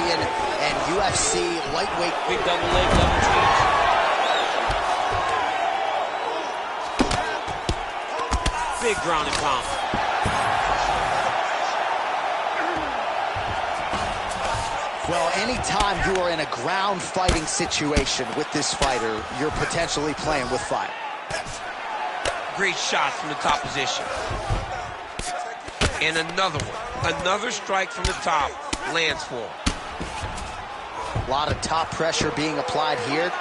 champion and UFC lightweight. Big double leg, double change. Big ground and pound. Well, anytime you are in a ground fighting situation with this fighter, you're potentially playing with fire. Great shots from the top position. And another one. Another strike from the top lands for him. A lot of top pressure being applied here.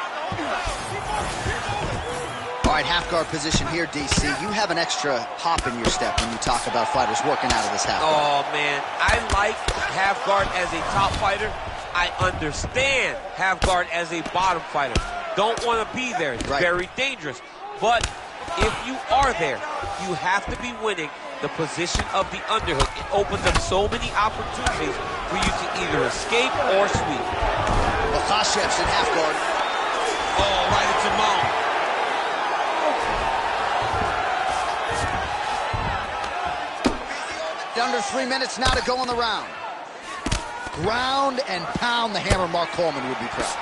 All right, half guard position here, DC. You have an extra hop in your step when you talk about fighters working out of this half guard. Oh, man. I like half guard as a top fighter. I understand half guard as a bottom fighter. Don't want to be there. It's very dangerous. But if you are there, you have to be winning the position of the underhook. It opens up so many opportunities for you to either escape or sweep. Makhachev's in half guard. Oh, right into mount. Under 3 minutes now to go in the round. Ground and pound, the hammer Mark Coleman would be proud.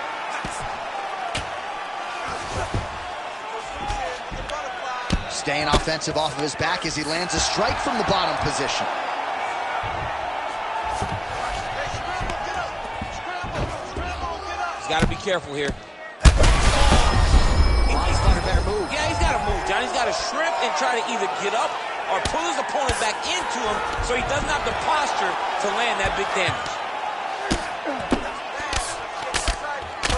Staying offensive off of his back as he lands a strike from the bottom position. He's got to be careful here. He's got a better move. Yeah, he's got to move, John. He's got to shrimp and try to either get up or pull his opponent back into him so he doesn't have the posture to land that big damage.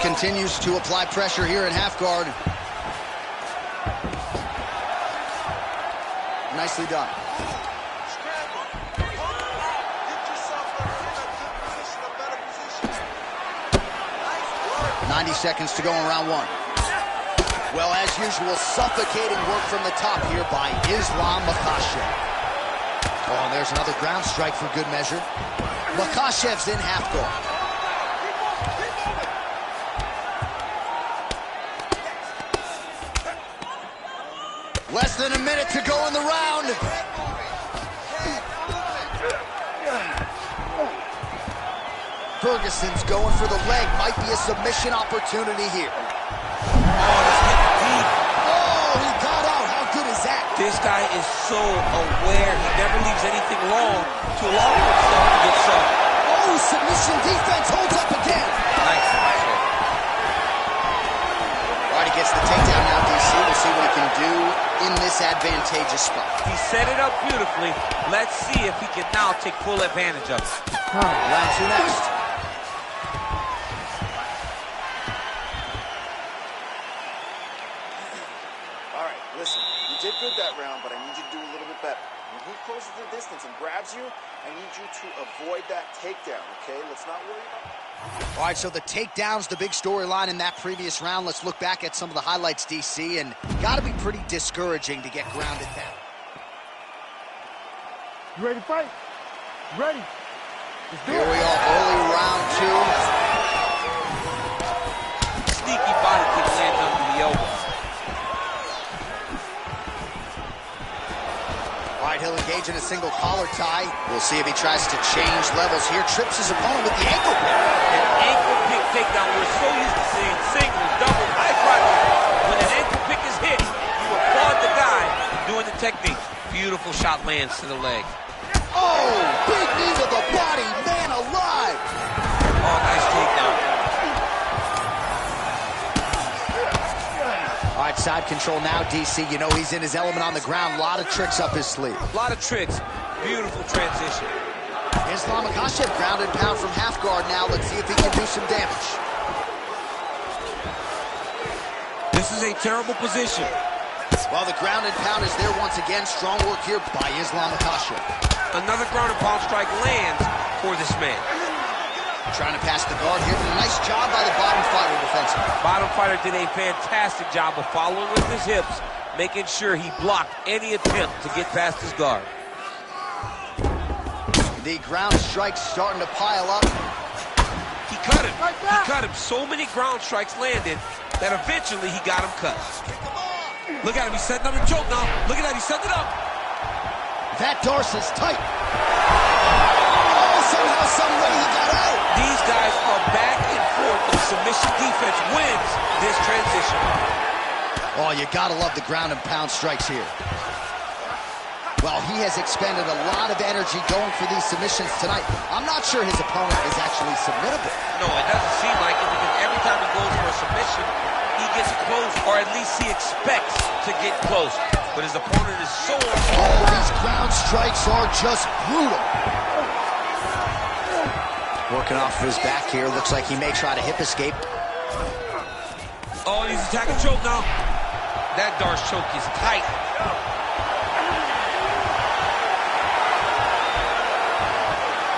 Continues to apply pressure here in half guard. Nicely done. 90 seconds to go in round one. Well, as usual, suffocating work from the top here by Islam Makhachev. Oh, and there's another ground strike for good measure. Makhachev's in half guard. Less than a minute to go in the round. Ferguson's going for the leg. Might be a submission opportunity here. Oh, he got out. How good is that? This guy is so aware. He never leaves anything long to allow himself to get sucked. Oh, submission defense holds up again. Nice. All right, he gets the takedown now, DC. We'll see what he can do in this advantageous spot. He set it up beautifully. Let's see if he can now take full advantage of it. Round two next. All right, listen, you did good that round, but I need you to do a little bit better. When he closes the distance and grabs you, I need you to avoid that takedown, okay? Let's not worry about it. All right, so the takedown's the big storyline in that previous round. Let's look back at some of the highlights, DC, and got to be pretty discouraging to get grounded down. You ready to fight? Ready. Here we are, early round two. Sneaky body kick lands under the elbow. All right, he'll engage in a single collar tie. We'll see if he tries to change levels here. Trips his opponent with the ankle pick. An ankle pick takedown. We're so used to seeing singles, doubles, high flyers. When an ankle pick is hit, you applaud the guy doing the technique. Beautiful shot lands to the leg. Oh, big knee to the body, man alive. Oh, nice takedown. All right, side control now, DC. You know he's in his element on the ground. A lot of tricks up his sleeve. A lot of tricks. Beautiful transition. Islam Makhachev ground and pound from half guard now. Let's see if he can do some damage. This is a terrible position. Well, the ground and pound is there once again. Strong work here by Islam Makhachev. Another ground and pound strike lands for this man. Trying to pass the guard here, but a nice job by the bottom fighter defensively. Bottom fighter did a fantastic job of following with his hips, making sure he blocked any attempt to get past his guard. The ground strikes starting to pile up. He cut him. He cut him. So many ground strikes landed that eventually he got him cut. Look at him. He's setting up a choke now. Look at that. He's setting it up. That Darce is tight. Oh, somehow, some way he got out. These guys Efficient defense wins this transition. Oh, you gotta love the ground and pound strikes here. Well, he has expended a lot of energy going for these submissions tonight. I'm not sure his opponent is actually submittable. No, it doesn't seem like it, because every time he goes for a submission, he gets close, or at least he expects to get close. But his opponent is so... Oh, these ground strikes are just brutal. Working off of his back here. Looks like he may try to hip escape. Oh, he's attacking choke now. That Darce choke is tight.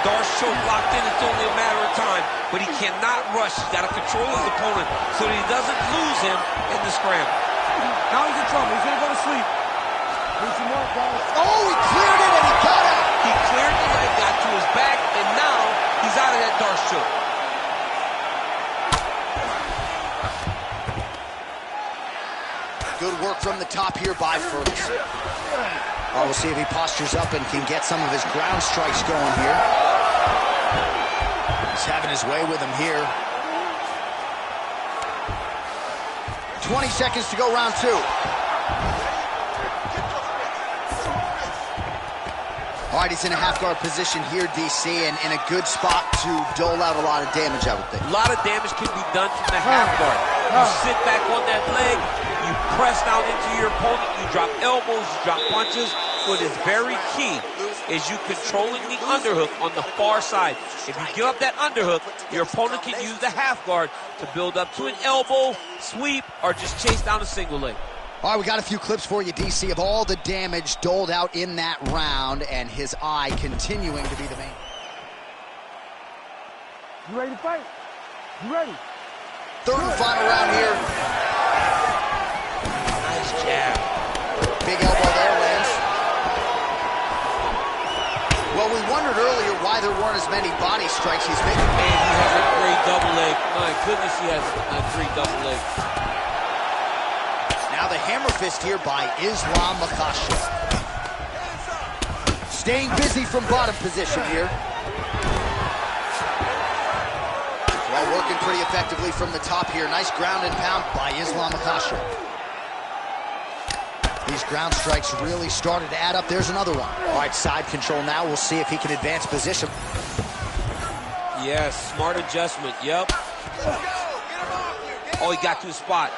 Darce choke locked in, it's only a matter of time. But he cannot rush. He's got to control his opponent so that he doesn't lose him in the scramble. Now he's in trouble. He's going to go to sleep. Oh, he cleared it and he got it. He cleared the leg, got to his back, and now he's out of that Darce choke. Good work from the top here by Ferguson. Oh, we'll see if he postures up and can get some of his ground strikes going here. He's having his way with him here. 20 seconds to go, round two. All right, he's in a half-guard position here, DC, and in a good spot to dole out a lot of damage, I would think. A lot of damage can be done from the half-guard. You sit back on that leg, you press down into your opponent, you drop elbows, you drop punches. What is very key is you controlling the underhook on the far side. If you give up that underhook, your opponent can use the half-guard to build up to an elbow, sweep, or just chase down a single leg. All right, we got a few clips for you, DC, of all the damage doled out in that round, and his eye continuing to be the main. You ready to fight? You ready? Third and final round here. Nice jab. Big elbow there, Lance. Well, we wondered earlier why there weren't as many body strikes he's making. Man, he has a great double leg. My goodness, he has a great double leg. Now the hammer fist here by Islam Makhachev. Staying busy from bottom position here. Well, working pretty effectively from the top here. Nice ground and pound by Islam Makhachev. These ground strikes really started to add up. There's another one. All right, side control now. We'll see if he can advance position. Yes, smart adjustment. Yep. Oh, he got to his spot.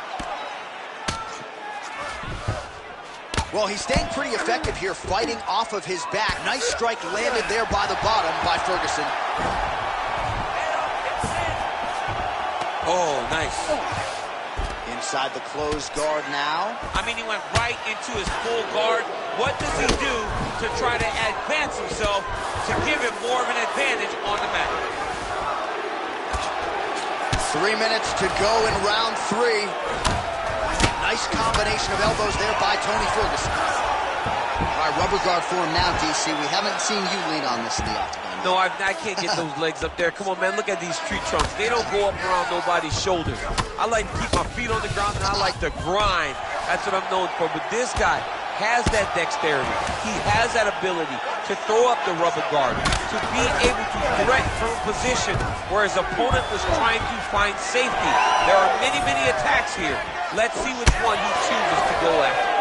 Well, he's staying pretty effective here, fighting off of his back. Nice strike landed there by the bottom by Ferguson. Oh, nice. Inside the closed guard now. I mean, he went right into his full guard. What does he do to try to advance himself to give him more of an advantage on the mat? 3 minutes to go in round three. Nice combination of elbows there by Tony Ferguson. All right, rubber guard for him now, DC. We haven't seen you lean on this in the octagon. No, I can't get those legs up there. Come on, man, look at these tree trunks. They don't go up around nobody's shoulders. I like to keep my feet on the ground, and I like to grind. That's what I'm known for. But this guy has that dexterity. He has that ability to throw up the rubber guard, to be able to threaten from a position where his opponent was trying to find safety. There are many, many attacks here. Let's see which one he chooses to go after.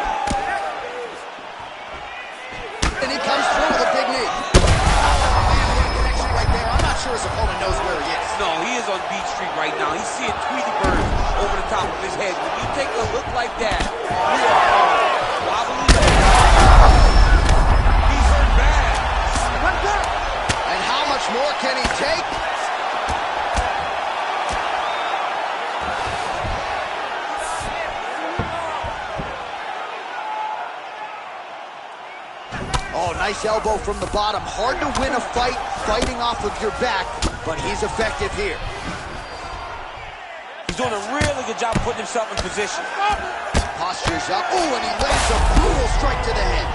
And he comes through with a big knee. Man, what a connection right there. I'm not sure his opponent knows where he is. No, he is on Beach Street right now. He's seeing Tweety Bird over the top of his head. When you take a look like that, you are wobbly. He's hurt bad. And how much more can he take? Oh, nice elbow from the bottom. Hard to win a fight fighting off of your back, but he's effective here. He's doing a really good job putting himself in position. Postures up. Ooh, and he lays a brutal strike to the head.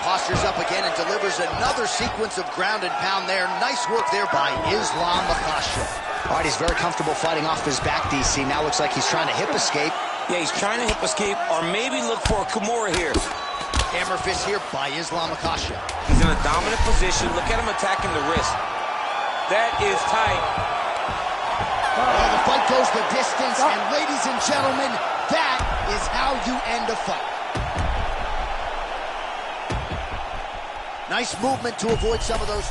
Postures up again and delivers another sequence of ground and pound there. Nice work there by Islam Makhachev. All right, he's very comfortable fighting off his back, DC. Now looks like he's trying to hip escape. Yeah, he's trying to hip escape or maybe look for a Kimura here. Hammer fist here by Islam Makhachev. He's in a dominant position. Look at him attacking the wrist. That is tight. Well, the fight goes the distance, and ladies and gentlemen, that is how you end a fight. Nice movement to avoid some of those.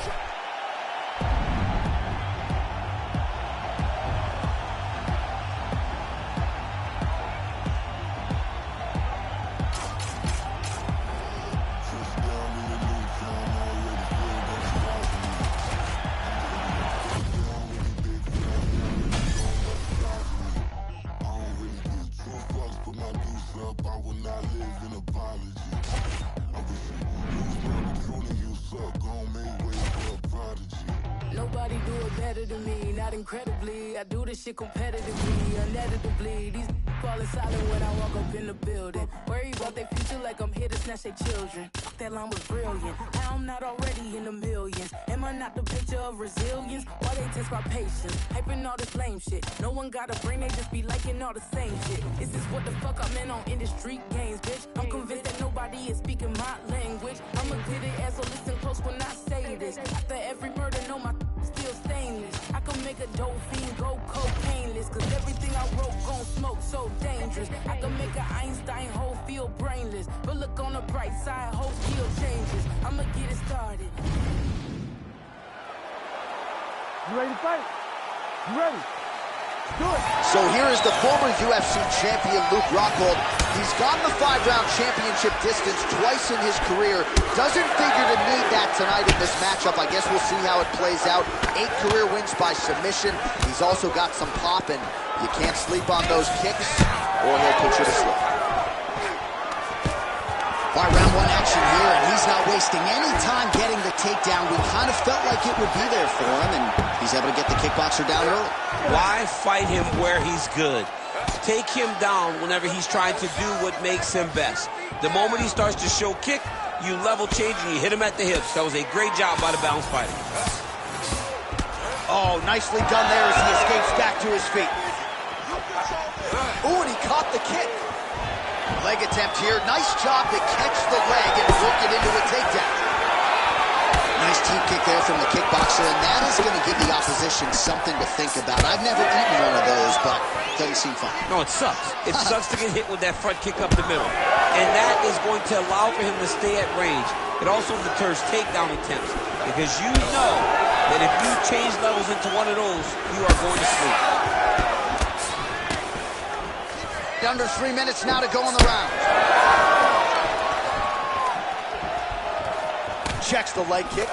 Nobody do it better than me, not incredibly. I do this shit competitively, inevitably. These falling silent when I walk up in the building. Worry about their future like I'm here to snatch their children. Fuck, that line was brilliant. How I'm not already in the millions? Am I not the picture of resilience? Why they test my patience? Hyping all this lame shit. No one got a brain, they just be liking all the same shit. Is this what the fuck I'm in on the street games, bitch? I'm convinced that nobody is speaking my language. I'ma get it as so listen close when I say this. After every murder, know my still stainless. I can make a dope fiend go cocaineless. Cause everything I wrote gon' smoke so dangerous. I can make an Einstein hoe feel brainless. But look on the bright side, hope still changes. I'ma get it started. You ready to fight? You ready? Do it. So here is the former UFC champion, Luke Rockhold. He's gotten the 5-round championship distance twice in his career. Doesn't figure to need that tonight in this matchup. I guess we'll see how it plays out. 8 career wins by submission. He's also got some pop, and you can't sleep on those kicks, or he'll put you to sleep. All right, round 1 action here, and he's not wasting any time getting the takedown. We kind of felt like it would be there for him, and he's able to get the kickboxer down early. Why fight him where he's good? Take him down whenever he's trying to do what makes him best. The moment he starts to show kick, you level change and you hit him at the hips. That was a great job by the Balance Fighter. Oh, nicely done there as he escapes back to his feet. Ooh, and he caught the kick. Leg attempt here. Nice job to catch the leg and work it into a takedown. Nice team kick there from the kickboxer, and that is going to give the opposition something to think about. I've never eaten one of those, but it doesn't seem fun. No, it sucks. It sucks to get hit with that front kick up the middle. And that is going to allow for him to stay at range. It also deters takedown attempts, because you know that if you change levels into one of those, you are going to sleep. Under 3 minutes now to go in the round. Checks the leg kick.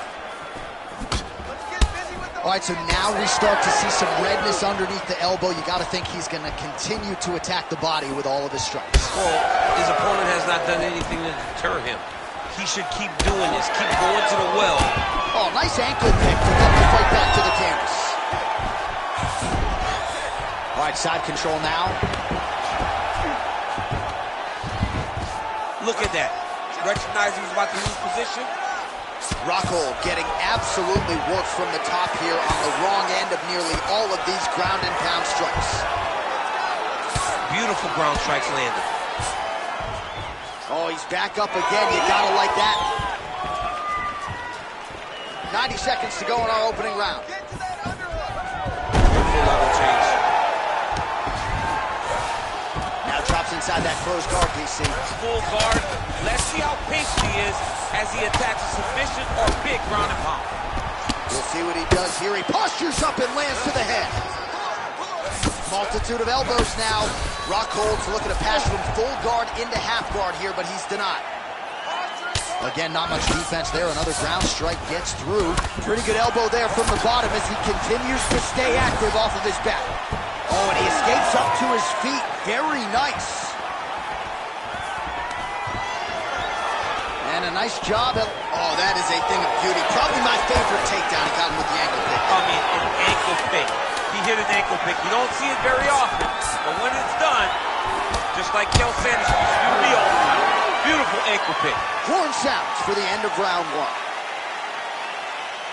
All right, so now we start to see some redness underneath the elbow. You got to think he's going to continue to attack the body with all of his strikes. Well, his opponent has not done anything to deter him. He should keep doing this, keep going to the well. Oh, nice ankle pick to get the fight back to the canvas. All right, side control now. Look at that. Recognize he was about to lose position. Rockhold getting absolutely worked from the top here on the wrong end of nearly all of these ground and pound strikes. Beautiful ground strikes landed. Oh, he's back up again. You gotta like that. 90 seconds to go in our opening round. Beautiful level change. Now drops inside that closed guard, DC. Full guard. Let's see how patient he is as he attacks a submission or big ground and pound. We'll see what he does here. He postures up and lands to the head. Multitude of elbows now. Rockhold's looking to pass from full guard into half guard here, but he's denied. Again, not much defense there. Another ground strike gets through. Pretty good elbow there from the bottom as he continues to stay active off of his back. Oh, and he escapes up to his feet. Very nice. And a nice job. Oh, that is a thing of beauty. Probably my favorite takedown. He got him with the ankle pick. I mean, an ankle pick. He hit an ankle pick. You don't see it very often, but when it's done, just like Kel Sanders used to do Leo, beautiful ankle pick. Horn sounds for the end of round 1.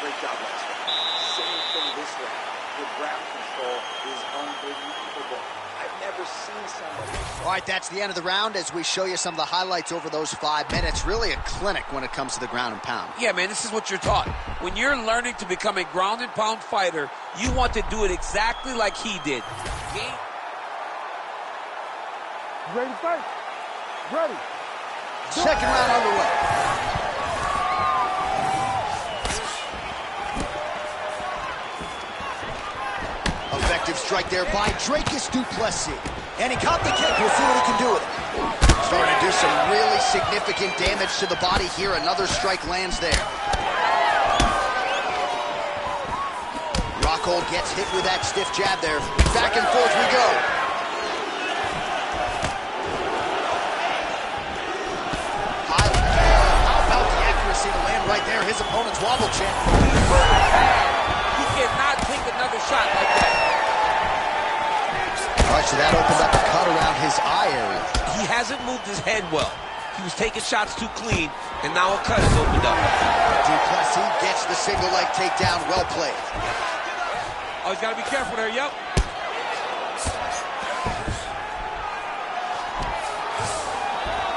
Great job last round. Same thing this round. the ground control is unbelievable. I've never seen somebody. All right, that's the end of the round as we show you some of the highlights over those 5 minutes. Really a clinic when it comes to the ground and pound. Yeah, man, this is what you're taught. When you're learning to become a ground and pound fighter, you want to do it exactly like he did. You ready to fight? Ready. Second round underway. Effective strike there by Dricus Du Plessis. And he caught the kick. We'll see what he can do with it. Starting to do some really significant damage to the body here. Another strike lands there. Rockhold gets hit with that stiff jab there. Back and forth we go. How about the accuracy to land right there? His opponent's wobble chin. He cannot take another shot like that. All right, so that opened up a cut around his eye area. He hasn't moved his head well. He was taking shots too clean, and now a cut has opened up. Du Plessis gets the single leg takedown. Well played. Oh, he's got to be careful there, yep.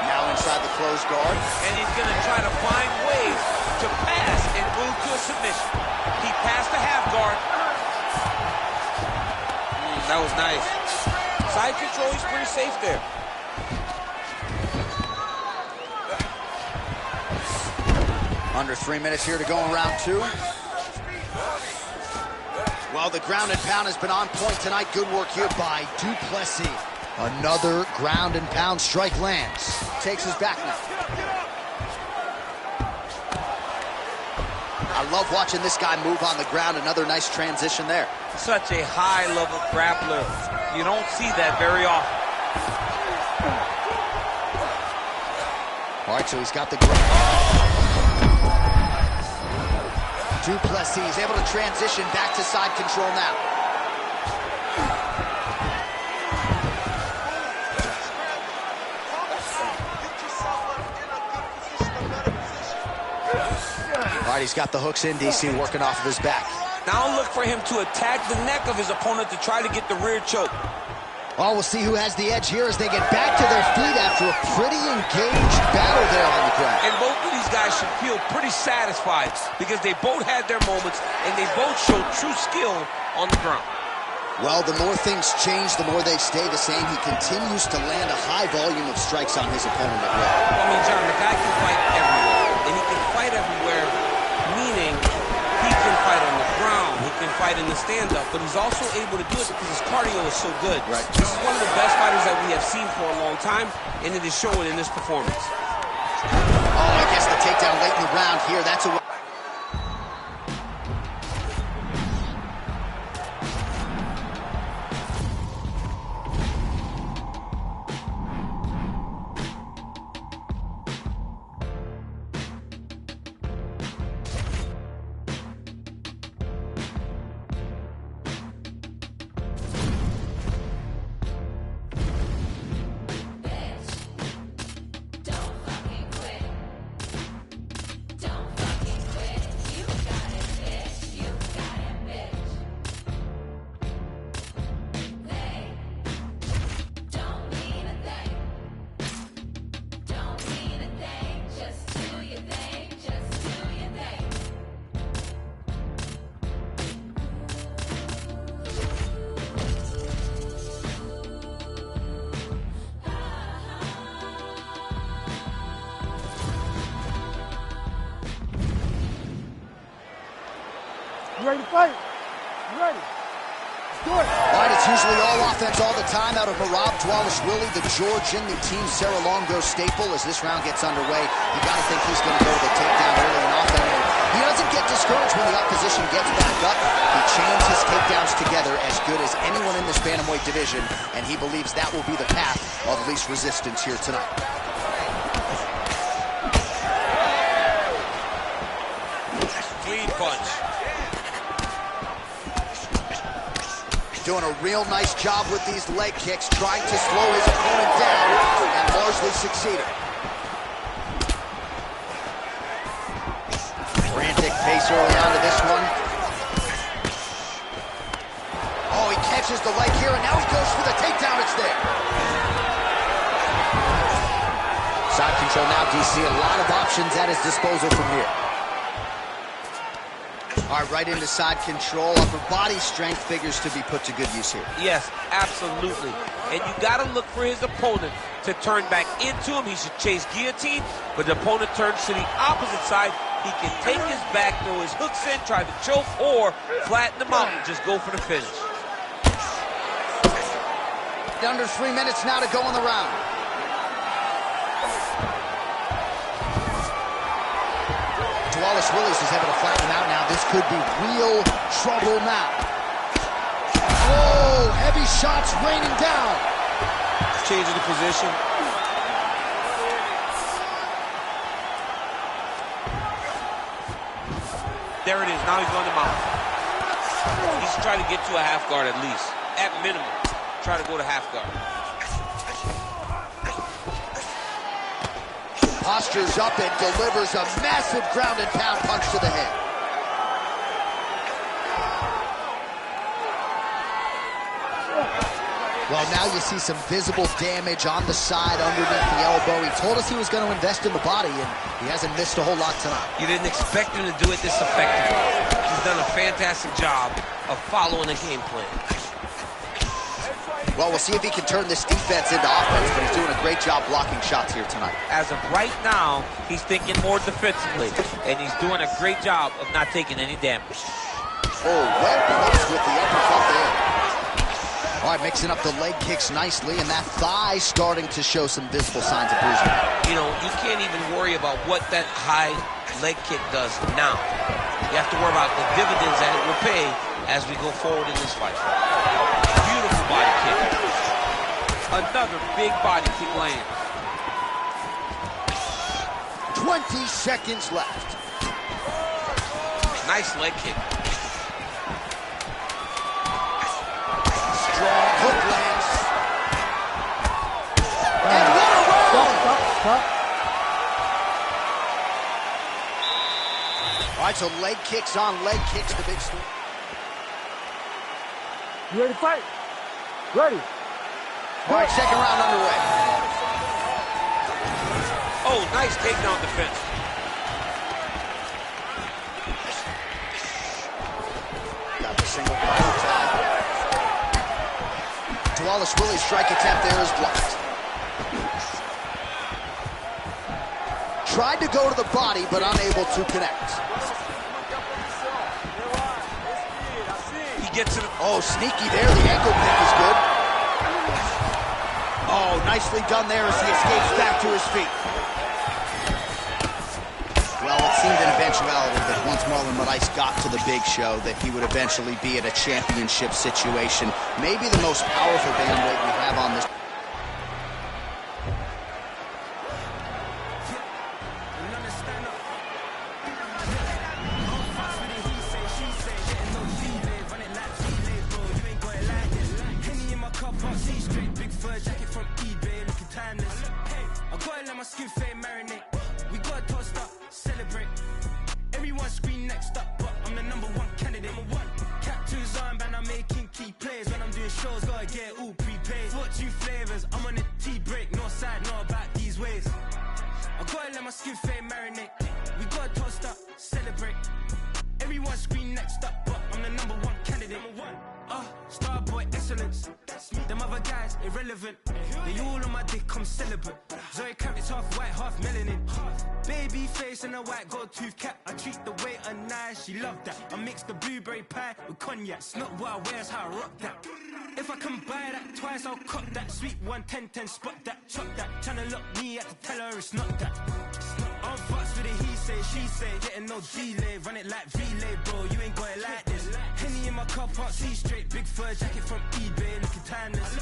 Now inside the closed guard. And he's going to try to find ways to pass and move to a submission. He passed the half guard. That was nice. Side control, he's pretty safe there. Under 3 minutes here to go in round 2. Well, the ground and pound has been on point tonight. Good work here by Du Plessis. Another ground and pound strike lands. Takes his back now. I love watching this guy move on the ground. Another nice transition there. Such a high-level grappler. You don't see that very often. All right, so he's got the ground. Du Plessis is able to transition back to side control now. All right, he's got the hooks in, DC, working off of his back. Now look for him to attack the neck of his opponent to try to get the rear choke. Oh, we'll see who has the edge here as they get back to their feet after a pretty engaged battle there on the ground. And both of these guys should feel pretty satisfied because they both had their moments and they both showed true skill on the ground. Well, the more things change, the more they stay the same. He continues to land a high volume of strikes on his opponent at will. I mean, John, the guy can fight everywhere. And he can fight everywhere, meaning he can fight on the ground, he can fight in the stand-up, but he's also able to do it because his cardio is so good. Right. This is one of the best fighters that we have seen for a long time, and it is showing in this performance. Oh, I guess the takedown late in the round here. That's a... You ready to fight? You ready? Let's do it. All right, it's usually all offense all the time out of Merab Dvalishvili, the Georgian, the Team Serra-Longo staple. As this round gets underway, you got to think he's going to go to the takedown early and often. He doesn't get discouraged when the opposition gets back up. He chains his takedowns together as good as anyone in this bantamweight division, and he believes that will be the path of least resistance here tonight. Clean punch. Doing a real nice job with these leg kicks, trying to slow his opponent down, and largely succeeding. Frantic pace early on to this one. catches the leg here, and now he goes for the takedown. It's there. Side control now, DC. A lot of options at his disposal from here. All right, right into side control. Upper body strength figures to be put to good use here. Yes, absolutely. And you got to look for his opponent to turn back into him. He should chase guillotine, but the opponent turns to the opposite side. He can take his back, throw his hooks in, try to choke, or flatten him out and just go for the finish. Under 3 minutes now to go in the round. Wallace Willis is able to flatten him out now. This could be real trouble now. Oh, heavy shots raining down. Changing the position. There it is. Now he's going to mount. He's trying to get to a half guard at least. At minimum, try to go to half guard. Postures up and delivers a massive ground and pound punch to the head. Well, now you see some visible damage on the side underneath the elbow. He told us he was going to invest in the body, and he hasn't missed a whole lot tonight. You didn't expect him to do it this effectively. He's done a fantastic job of following the game plan. Well, we'll see if he can turn this defense into offense, but he's doing a great job blocking shots here tonight. As of right now, he's thinking more defensively, and he's doing a great job of not taking any damage. Oh, well placed with the uppercut there. All right, mixing up the leg kicks nicely, and that thigh starting to show some visible signs of bruising. You know, you can't even worry about what that high leg kick does now. You have to worry about the dividends that it will pay as we go forward in this fight. Beautiful body kick. Another big body kick land. 20 seconds left. Nice leg kick. Strong hook lands. And what a round! Stop. All right, so leg kicks on leg kicks, the big story. You ready to fight? Ready. All right, second round underway. Oh, nice takedown defense. Got the single body tap. Wallace Willie's strike attempt there is blocked. Tried to go to the body, but unable to connect. He gets it. Oh, sneaky there. The ankle pick is good. Oh, nicely done there as he escapes back to his feet. Well, it seemed an eventuality that once Marlon Moraes got to the big show that he would eventually be in a championship situation. Maybe the most powerful bantamweight we have on this. Irrelevant. They all on my dick, I'm celibate. Zoe Kravitz half white, half melanin. Baby face and a white gold tooth cap. I treat the waiter nice, she loved that. I mix the blueberry pie with cognac. It's not what I wear, it's how I rock that. If I can buy that twice, I'll cop that. Sweet 110, spot that, chop that. Tryna lock me, I have to tell her it's not that. I'm fucks with it, he say, she say. Getting no delay, run it like relay, bro. You ain't got it like this. Henny in my car park, see straight. Big fur jacket from eBay, looking timeless.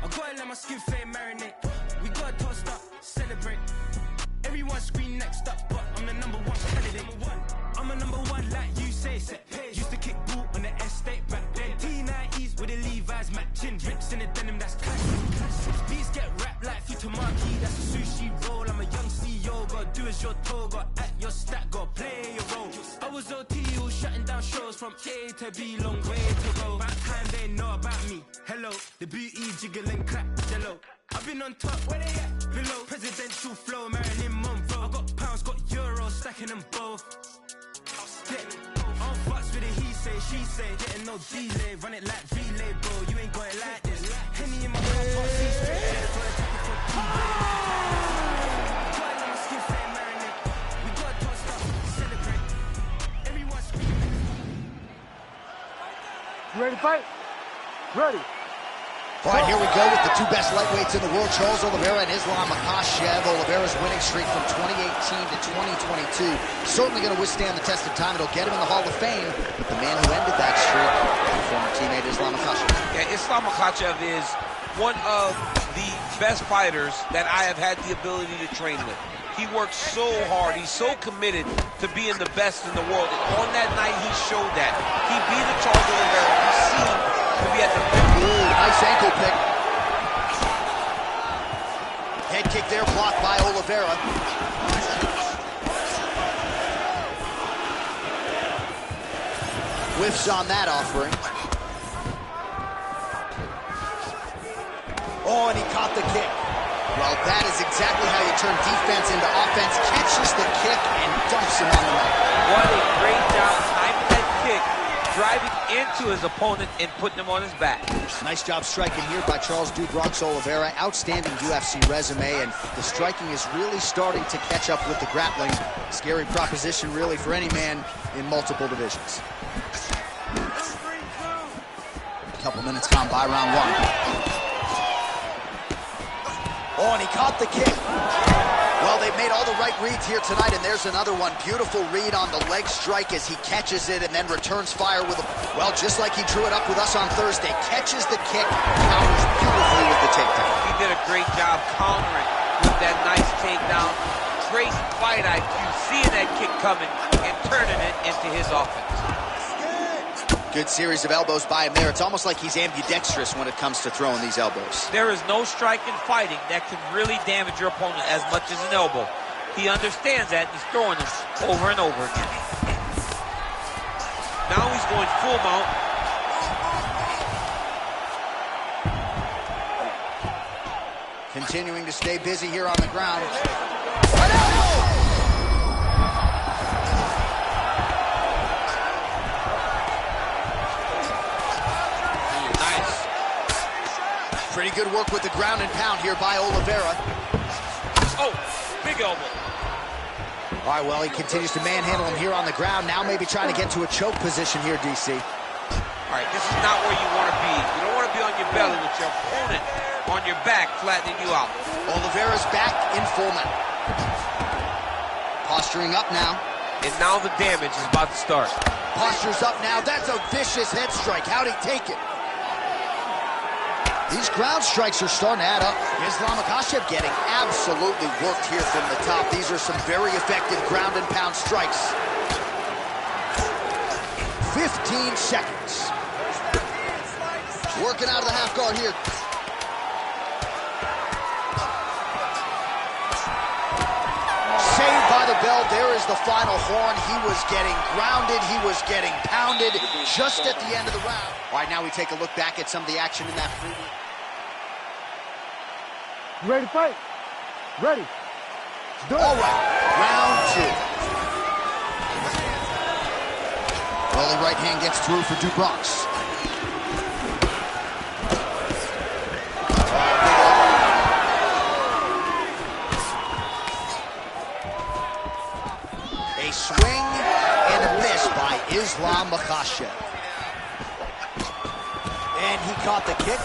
I gotta let my skin fade marinate. We gotta toast up, celebrate. Everyone scream next up, but I'm the #1 candidate. I'm a #1 like you say, set page. Used to kick ball on the estate back then. T90s with the Levi's matching. Rips in the denim, that's classic. Beats get wrapped like Futamaki, that's a sushi roll. I'm a young CEO, gotta do as you're told. Gotta act your stat, gotta play your role. I was OT, all shutting down shows. from A to B, long way to go. Back time they know about me. Hello, the booty jiggle and clap, jello. I've been on top, where they at? Below, presidential flow, Marilyn Monroe. I got pounds, got euros, stacking them both. Yeah. On fucks with the he say, she say, getting no delay, run it like relay, bro. You ain't got it like this. Henny in my car, fuck C straight. We got touch stuff, celebrate. Everyone screaming. You ready to fight? Ready. All right, here we go with the two best lightweights in the world, Charles Oliveira and Islam Makhachev. Oliveira's winning streak from 2018 to 2022. Certainly going to withstand the test of time. It'll get him in the Hall of Fame. But the man who ended that streak, former teammate Islam Makhachev. Yeah, Islam Makhachev is one of the best fighters that I have had the ability to train with. He works so hard. He's so committed to being the best in the world. And on that night, he showed that. He beat Charles Oliveira. He seemed to be at the best. Ooh, nice ankle pick. Head kick there, blocked by Oliveira. Whiffs on that offering. Oh, and he caught the kick. Well, that is exactly how you turn defense into offense. Catches the kick and dumps him on the mat. What a great job timing that kick, driving into his opponent and putting him on his back. Nice job striking here by Charles "Dude Bronx" Oliveira. Outstanding UFC resume, and the striking is really starting to catch up with the grappling. Scary proposition, really, for any man in multiple divisions. A couple minutes gone by round one. Oh, and he caught the kick. Well, they've made all the right reads here tonight, and there's another one. Beautiful read on the leg strike as he catches it and then returns fire with a... Well, just like he drew it up with us on Thursday. Catches the kick, counters beautifully with the takedown. He did a great job countering with that nice takedown. Great fight IQ, seeing that kick coming and turning it into his offense. Good series of elbows by him there. It's almost like he's ambidextrous when it comes to throwing these elbows. There is no strike in fighting that can really damage your opponent as much as an elbow. He understands that, and he's throwing them over and over again. Now he's going full mount. Continuing to stay busy here on the ground. Pretty good work with the ground and pound here by Oliveira. Oh, big elbow. All right, well, he continues to manhandle him here on the ground. Now maybe trying to get to a choke position here, DC. All right, this is not where you want to be. You don't want to be on your belly with your opponent on your back, flattening you out. Oliveira's back in full mount. Posturing up now. And now the damage is about to start. Posture's up now. That's a vicious head strike. How'd he take it? These ground strikes are starting to add up. Islam Makhachev getting absolutely worked here from the top. These are some very effective ground and pound strikes. 15 seconds. Working out of the half guard here. Saved by the bell. There is the final horn. He was getting grounded. He was getting pounded just at the end of the round. All right, now we take a look back at some of the action in that previous. You ready to fight? Ready. Let's do it. All right, round two. Early right hand gets through for Du Bronx. A swing and a miss by Islam Makhachev. And he caught the kick.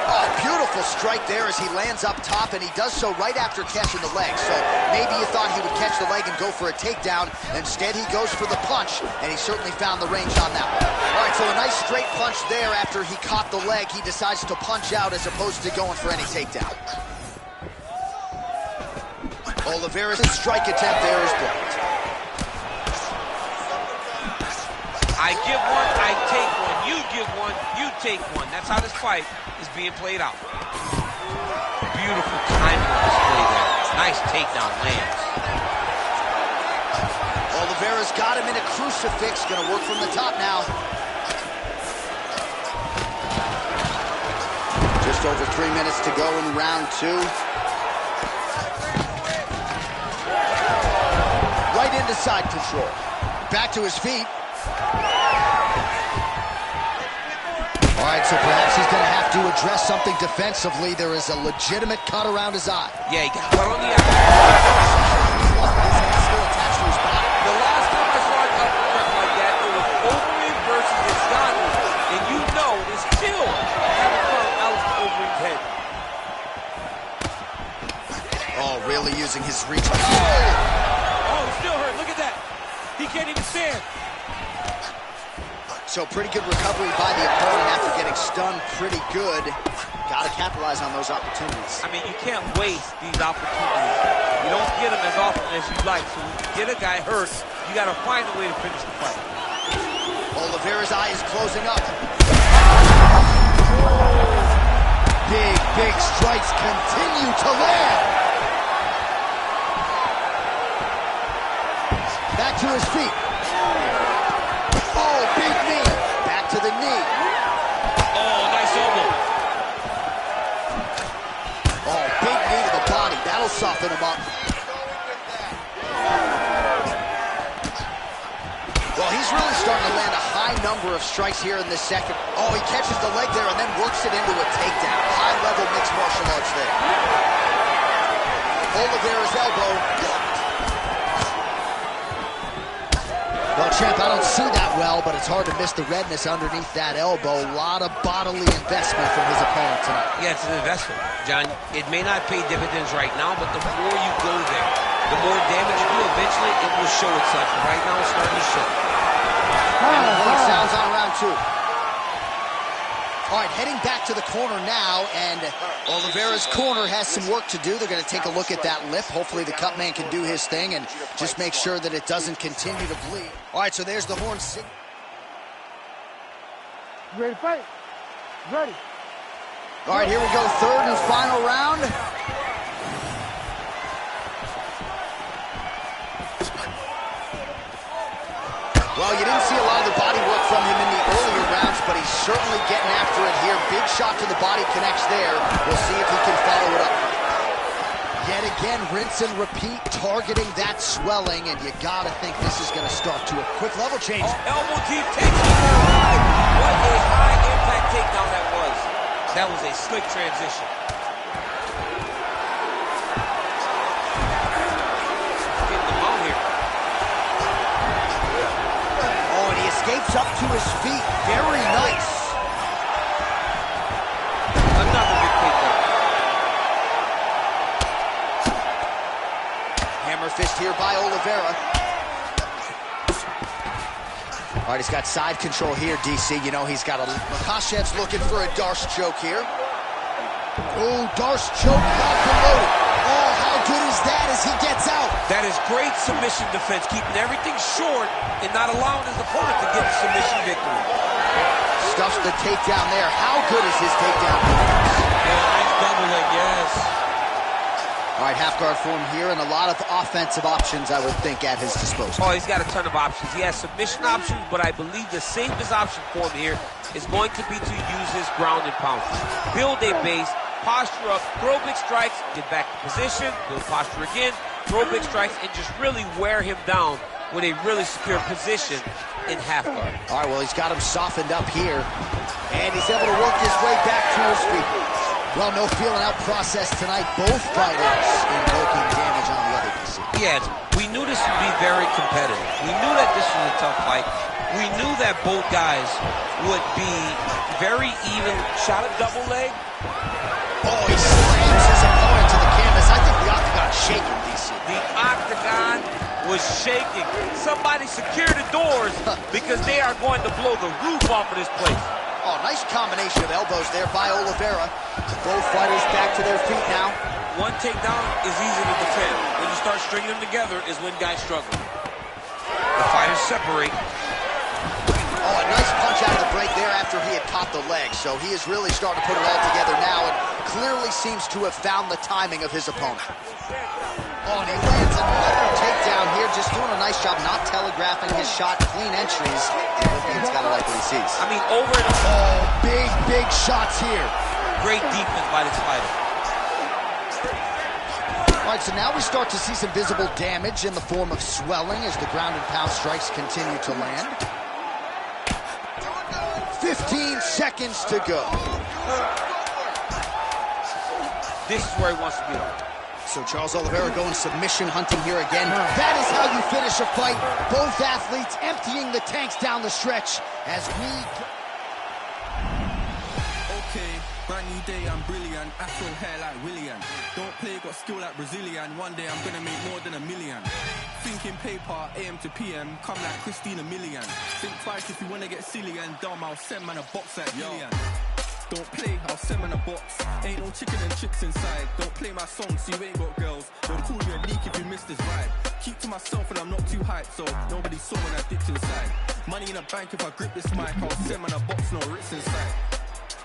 Oh, beautiful strike there as he lands up top, and he does so right after catching the leg. So maybe you thought he would catch the leg and go for a takedown. Instead, he goes for the punch, and he certainly found the range on that one. All right, so a nice straight punch there after he caught the leg. He decides to punch out as opposed to going for any takedown. Oliveira's strike attempt there is blocked. I give one, I take one. You give one, you take one. That's how this fight is being played out. Beautiful timing on display there. Nice takedown lands. Oliveira's got him in a crucifix. Gonna work from the top now. Just over 3 minutes to go in round 2. Right into side control. Back to his feet. All right, so perhaps he's going to have to address something defensively. There is a legitimate cut around his eye. Yeah, he got cut on the eye. Still attached to his body. The last time I saw an uppercut like that, it was Overeem versus Ngannou. And you know they still haven't found Alistair Overeem's head. Oh, really using his reach. Oh, he's still hurt. Look at that. He can't even stand. So pretty good recovery by the opponent after getting stunned pretty good. Got to capitalize on those opportunities. I mean, you can't waste these opportunities. You don't get them as often as you'd like. So when you get a guy hurt, you got to find a way to finish the fight. Oliveira's eye is closing up. Big strikes continue to land. Back to his feet. Oh, big knee. Back to the knee. Oh, nice elbow. Oh, big knee to the body. That'll soften him up. Well, he's really starting to land a high number of strikes here in this second. Oh, he catches the leg there and then works it into a takedown. High-level mixed martial arts there. Oliveira's elbow blocked. Well, champ, I don't see that well, but it's hard to miss the redness underneath that elbow. A lot of bodily investment from his opponent tonight. Yeah, it's an investment, John. It may not pay dividends right now, but the more you go there, the more damage you do, eventually it will show itself. Right now it's starting to show. And the horn sounds on round 2. All right, heading back to the corner now, and Oliveira's corner has some work to do. They're going to take a look at that lip. Hopefully the cut man can do his thing and just make sure that it doesn't continue to bleed. All right, so there's the horn. You ready to fight? Ready. All right, here we go, third and final round. Well, you didn't see a lot of the body work from him in the earlier rounds, but he's certainly getting after it here. Big shot to the body connects there. We'll see if he can follow it up. Yet again, rinse and repeat, targeting that swelling, and you gotta think this is gonna start to a quick level change. Oh, elbow deep takedown. What a high impact takedown that was. That was a slick transition. Getting them out here. Oh, and he escapes up to his feet. Very nice. Another big takedown. Hammer fist here by Oliveira. All right, he's got side control here, DC. You know, he's got a... Makhachev's looking for a Darce choke here. Oh, Darce choke, locked and loaded. Oh, how good is that as he gets out? That is great submission defense, keeping everything short and not allowing his opponent to get the submission victory. Stuffs the takedown there. How good is his takedown? Yeah, nice double leg, yes. All right, half guard form here, and a lot of offensive options, I would think, at his disposal. Oh, he's got a ton of options. He has submission options, but I believe the safest option for him here is going to be to use his ground and pound. Build a base, posture up, throw big strikes, get back to position, build posture again, throw big strikes, and just really wear him down with a really secure position in half guard. All right, well, he's got him softened up here, and he's able to work his way back to his feet. Well, no feeling out process tonight. Both fighters invoking damage on the other DC. Yeah, we knew this would be very competitive. We knew that this was a tough fight. We knew that both guys would be very even. Shot a double leg. Oh, he slams his opponent to the canvas. I think the octagon's shaking, DC. The octagon was shaking. Somebody secure the doors because they are going to blow the roof off of this place. Oh, nice combination of elbows there by Oliveira. Both fighters back to their feet now. One takedown is easy to defend. When you start stringing them together is when guys struggle. The fighters separate. Oh, a nice punch out of the break there after he had caught the leg. So he is really starting to put it all together now and clearly seems to have found the timing of his opponent. Oh, and he lands another takedown here, just doing a nice job not telegraphing his shot. Clean entries. The Olympian's got to like what he sees. I mean, over and over. Oh, big shots here. Great defense by this fighter. All right, so now we start to see some visible damage in the form of swelling as the ground and pound strikes continue to land. 15 seconds to go. This is where he wants to be. So Charles Oliveira going submission hunting here again. That is how you finish a fight. Both athletes emptying the tanks down the stretch as we... Okay, brand new day, I'm brilliant. Afro hair like William. Don't play, got skill like Brazilian. One day I'm gonna make more than $1 million. Thinking paper, AM to PM, come like Christina Milian. Think twice if you wanna get silly and dumb, I'll send man a box like Gillian. Don't play, I'll send man a box. Ain't no chicken and chicks inside. Don't play my song so you ain't got girls. Don't call you a leak if you miss this ride. Keep to myself and I'm not too hyped, so nobody saw when I dipped inside. Money in the bank if I grip this mic, I'll send man a box, no Ritz inside.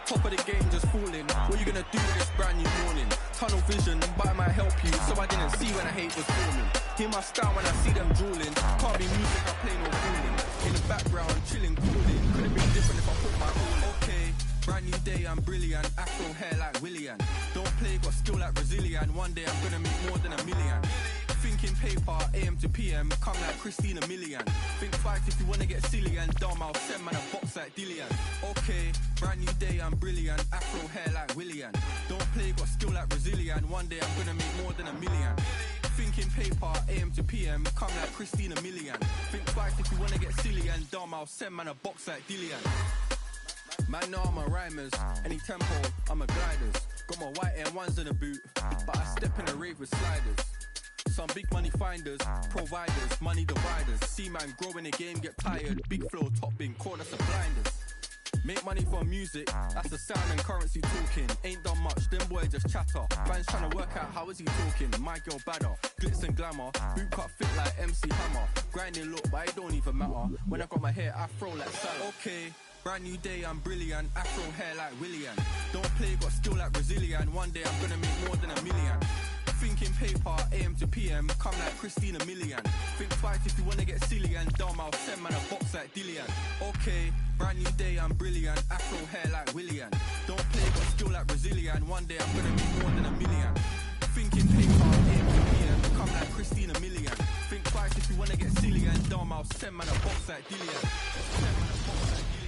Top of the game just falling. What you gonna do this brand new morning? Tunnel vision, but it might help you. So I didn't see when the hate was forming. Hear my style when I see them drooling. Can't be music, I play no fooling. In the background, chilling, cooling. Could've been different if I put my all in. Okay, brand new day, I'm brilliant. Afro hair like William. Don't play, got skill like Brazilian. One day I'm gonna make more than $1 million. Thinking paper, AM to PM, come like Christina Milian. Think twice if you wanna get silly and dumb, I'll send man a box like Dillian. Okay, brand new day, I'm brilliant. Afro hair like William. Don't play, got skill like Brazilian. One day I'm gonna make more than $1 million. Thinking paper, AM to PM, come like Christina Milian. Think twice if you wanna get silly and dumb, I'll send man a box like Dillian. Man, know I'm a rhymers. Any tempo, I'm a gliders. Got my white Air Ones in the boot, but I step in the rave with sliders. Some big money finders, providers, money dividers. See man grow in the game, get tired. Big flow, top bin, corners of blinders. Make money from music, that's the sound and currency talking. Ain't done much, them boys just chatter. Fans trying to work out how is he talking. My girl badder, glitz and glamour. Boot cut fit like MC Hammer. Grinding look, but it don't even matter. When I got my hair afro like salad. Okay, brand new day, I'm brilliant. Afro hair like William. Don't play, got skill like Brazilian. One day I'm gonna make more than $1 million. Thinking paper, AM to PM, come like Christina Milian. Think twice if you wanna get silly and dumb, I'll send man a box like Dillian. Okay, brand new day, I'm brilliant. Afro hair like William. Don't play, got skill like Brazilian. One day I'm gonna make more than $1 million. Thinking paper, AM to PM, come like Christina Milian. Think twice if you wanna get silly and dumb, I'll send man a box like Dillian. Send man a box like Dillian.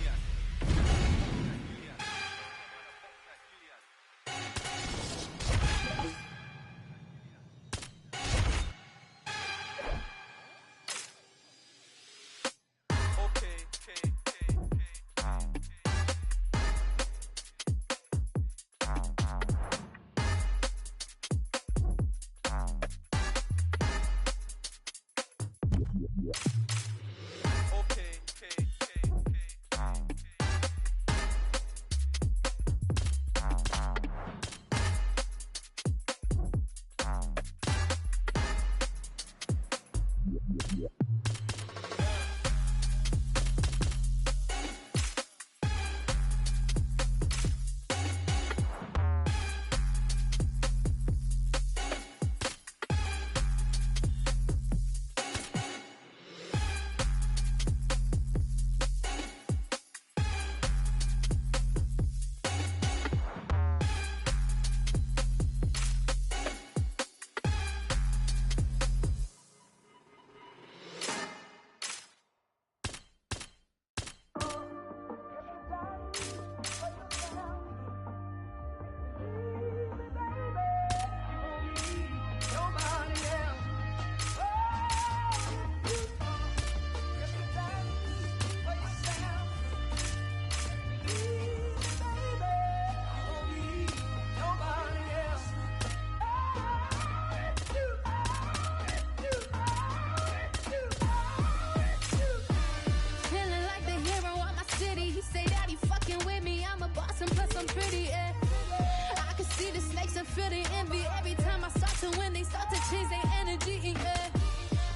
Feel the envy every time I start to win. They start to change their energy, yeah.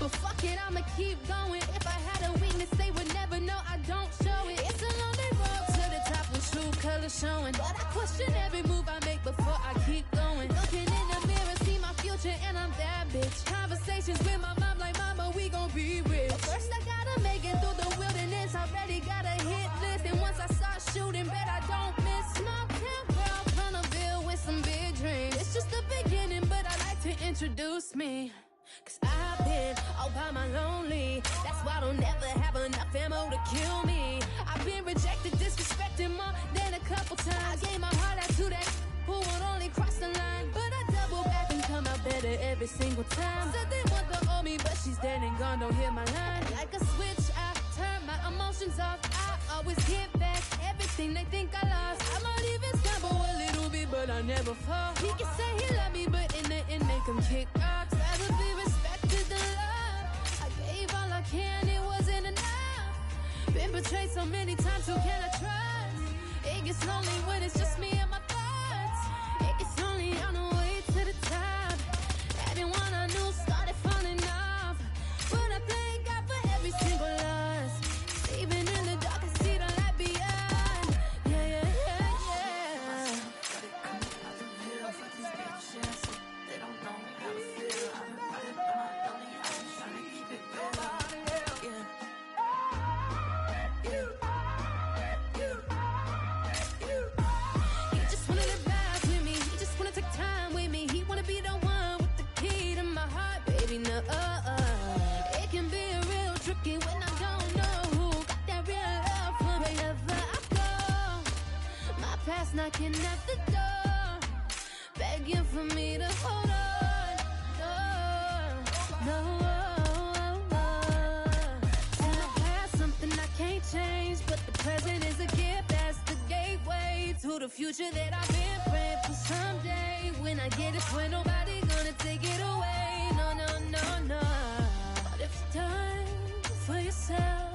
But fuck it, I'ma keep going. If I had a weakness, they would never know I don't show it. It's a lonely road to the top with true colors showing. But I question every move I make before I keep going. Looking in the mirror, see my future, and I'm that bitch. conversations with my mom like, mama, we gon' be rich. But first I gotta make it through the wilderness. Already got a hit list, and once I start shooting, bet I don't miss. Small town girl, Punterville with some big dreams. It's just the beginning, but I like to introduce me. Cause I've been all by my lonely. That's why I don't never have enough ammo to kill me. I've been rejected, disrespected more than a couple times. I gave my heart out to that who would only cross the line, but I double back and come out better every single time. Said they want to owe me, but she's dead and gone, don't hear my line. Like a switch, I turn my emotions off. I always get back everything they think I lost. I might even stumble a little bit, but I never fall. He can say he love me, but in the end make him kick rocks. Rather be respected than love. I gave all I can, it wasn't enough. Been betrayed so many times, who can I trust? It gets lonely when it's just me and my thoughts. It gets lonely on the way to the top. Everyone I knew started falling off, but I thank God for every single loss. Even in the dark, I see the light beyond. Yeah, yeah, yeah, yeah. They don't know how to feel. I've been running on my lonely house, trying to keep it real. Yeah. He just wanna live life with me. He just wanna take time with me. He wanna be the one with the key to my heart, baby. No, it can be real tricky when I don't know who got that real love for me. Wherever I go, my past knocking at the door, begging for me to hold on. No, in the past, something I can't change, but the present is a gift. That's the gateway to the future that I've been praying for someday. When I get it, when nobody gonna take it away. No, no, no, no. But if it's time for yourself,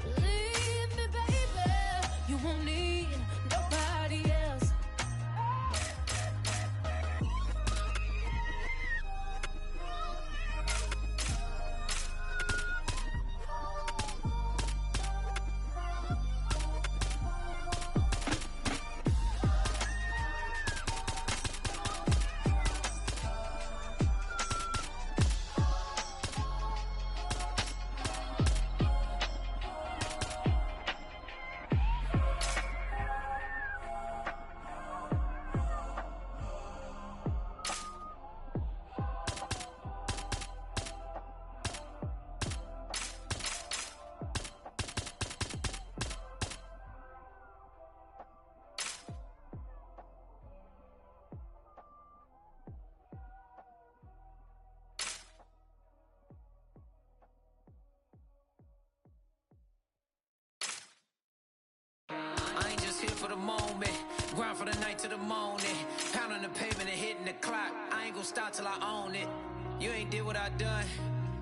believe me, baby, you won't need nobody else. I ain't just here for the moment, grind for the night to the morning, pounding the pavement and hitting the clock. I ain't gonna stop till I own it. You ain't did what I done,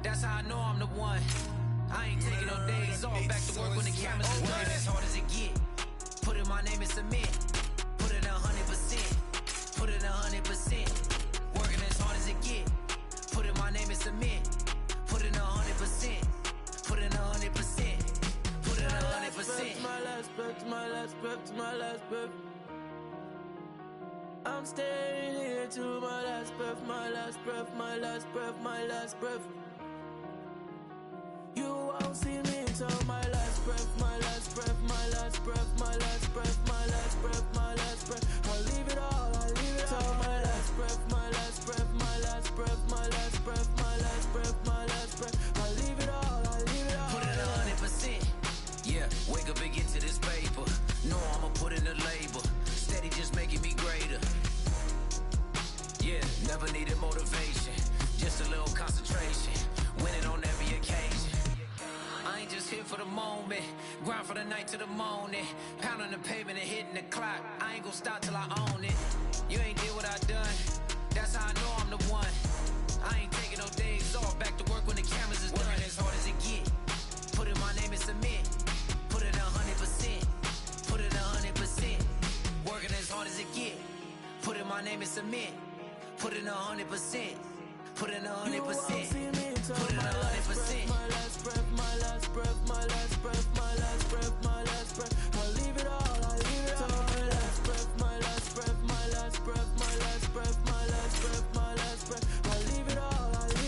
that's how I know I'm the one. I ain't taking no days off, back to work when the cameras is done. As hard as it get, put in my name and submit, put it 100%, put it 100%, working as hard as it get, put in my name and submit, put it 100%, put it 100%. Put it 100%. My last breath, my last breath, my last breath. I'm staying here to my last breath, my last breath, my last breath, my last breath. You won't see me until my last breath, my last breath, my last breath, my last breath, my last breath, my last breath. I'll leave it all, I'll leave it all. My last breath, my last breath, my last breath, my last breath, my last breath, my last breath. I'll leave it all, I'll leave it all. Put it 100%. Yeah, wake up and get to this paper. No, I'ma put in the labor. Steady just making me greater. Yeah, never needed motivation. Just a little concentration. Winning on every occasion. I ain't just here for the moment. Grind for the night to the morning. Pounding the pavement and hitting the clock. I ain't gonna stop till I own it. You ain't did what I done. That's how I know I'm the one. I ain't taking no days off. Back to work when the cameras is done. Working as hard as it get. Put in my name and submit. Put it 100%. Put it 100%. Working as hard as it get. Put in my name and submit. Put it 100%. Put it 100%. Put it 100%. My last breath, my last breath, my last breath, my last breath, my last breath. I'll leave it all, I'll leave it all. My last breath, my last breath, my last breath, my last breath, my last breath, my last breath. I'll leave it all, I'll leave it all.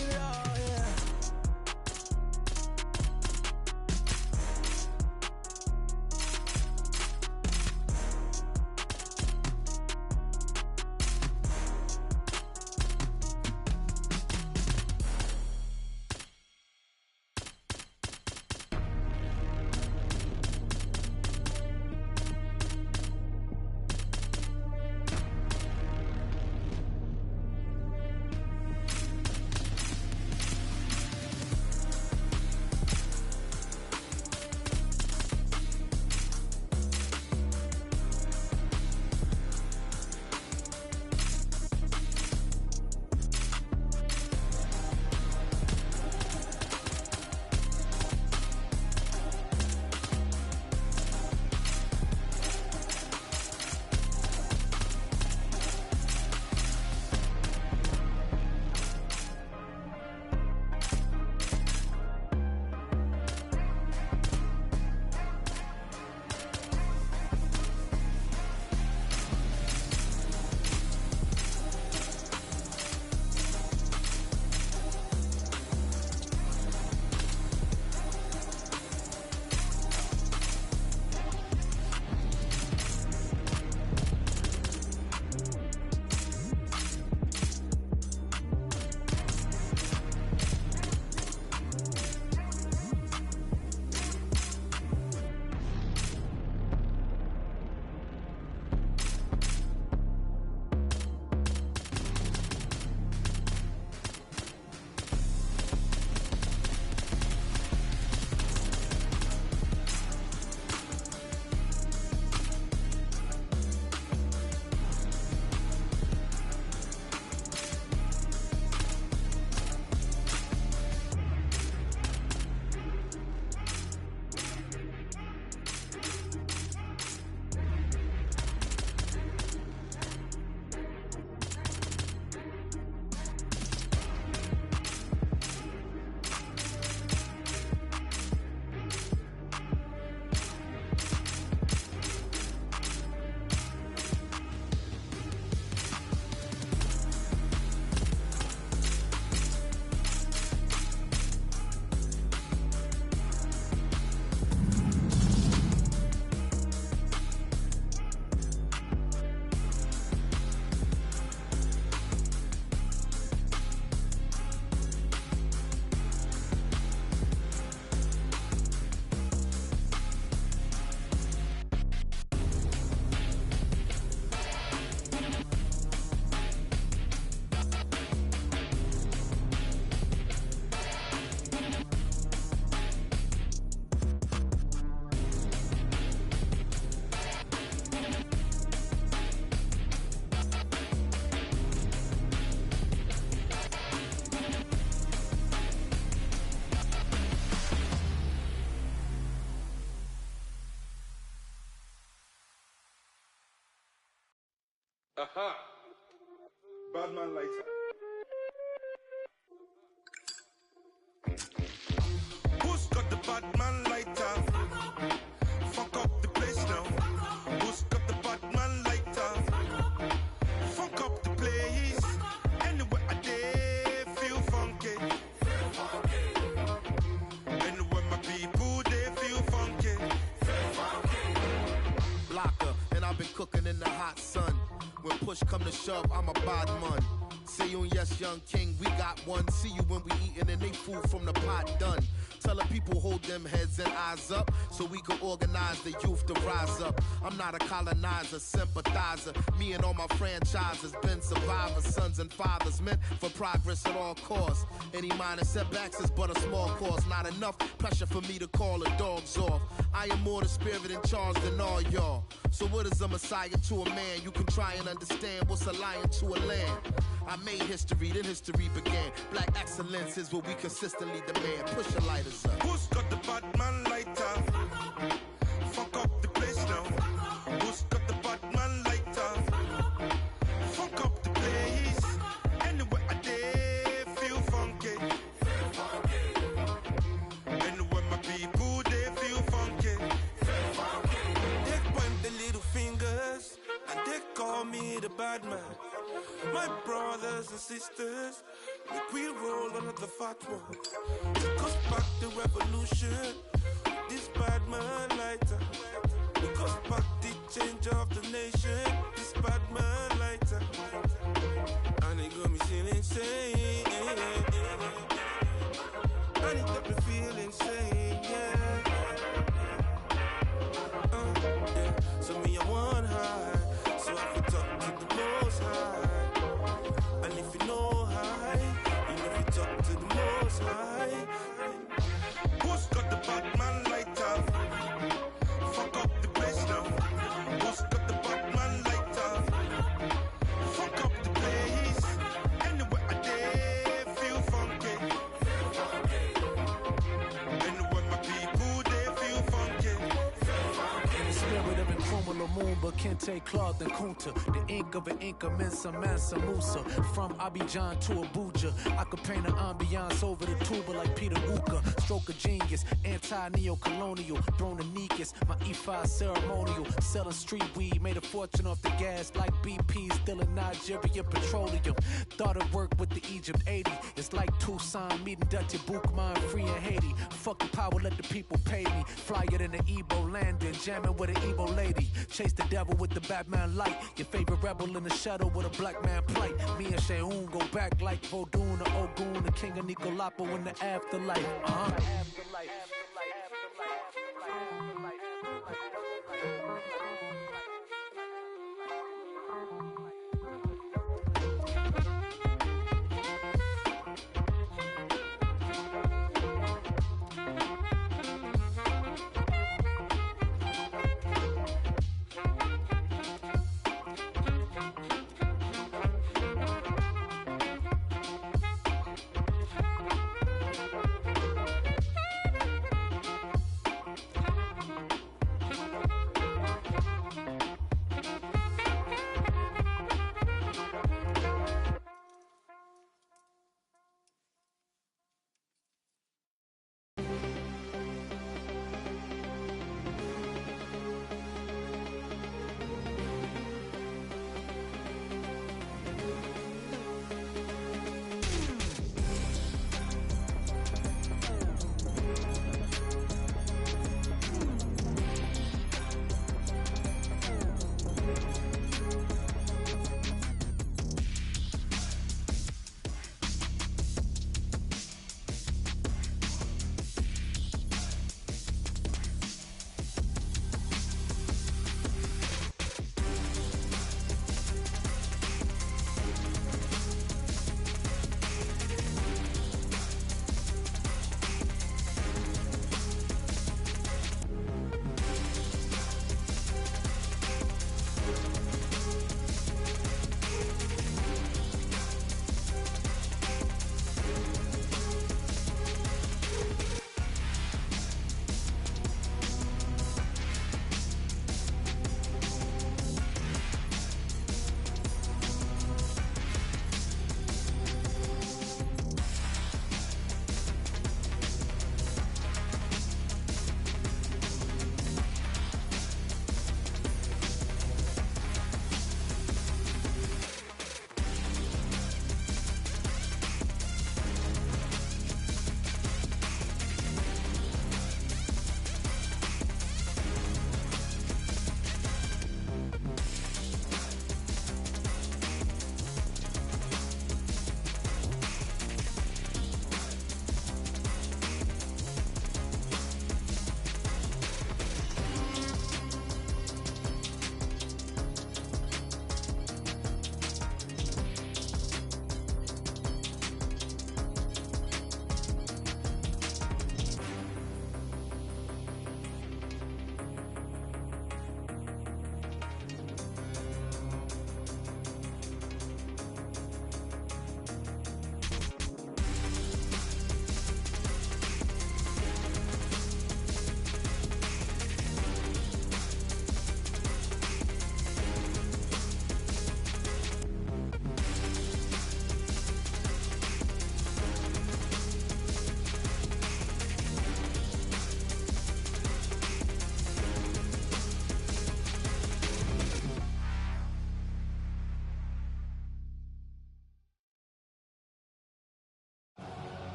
Aha! Badman lighter. Who's got the Badman lighter? Fuck up the place now. Who's got the Badman lighter? Fuck up the place. Anywhere I dare feel funky. Anywhere my people they feel funky. Blocker, and I've been cooking in the hot sun. When push come to shove, I'm a badman. Say you and yes, young king, we got one. See you when we eatin' and they food from the pot done. Tell the people hold them heads and eyes up so we can organize the youth to rise up. I'm not a colonizer, sympathizer. Me and all my franchises been survivors, sons and fathers meant for progress at all costs. Any minor setbacks is but a small cause. Not enough pressure for me to call the dogs off. I am more the spirit in charge than all y'all. So what is a messiah to a man? You can try and understand what's a lion to a lamb. I made history, then history began. Black excellence is what we consistently demand. Push the lighters up. Who's got the Badman lighter? Fuck up the place now. Who's got the Badman lighter? Fuck up the place. Anywhere I dare feel funky. Anywhere my people they feel funky. They point the little fingers and they call me the bad man. My brothers and sisters, make we roll another fat one. Took us back the revolution, this bad man lighter. Took us back the change of the nation, this bad man lighter. And it got me feeling insane. And it got me feeling insane, yeah. So me I want high, so I could talk to the most high. And if you know high, you know if you talk to the most high. Who's got the Badman lighter? Fuck up the place now. Who's got the Badman lighter? Fuck up the place. Anywhere I dare feel funky. Anywhere my people they feel funky. In the spirit of Nkrumah Lumumba, Kente, Claude, and Kunta, the ink of an Inca, Mensa, Mansa, Musa. From Abidjan to Abuja, I could paint an ambiance over the tuba like Peter Uka. Stroke of genius, anti-neo-colonial, Broninicus, my E5 ceremonial. Selling street weed, made a fortune off the gas like BP, still in Nigerian petroleum. Thought it worked with the Egypt 80. It's like Tucson meeting Dutty Boukman, free in Haiti. Fucking power, let the people pay me. Flyer than the Igbo landing, jamming with an Igbo lady. Chase the devil with the Batman light. Your favorite rebel in the shadow with a black man plight. Me and Sheun go back like Vodun or Ogun, the king of Nicolapo in the afterlife.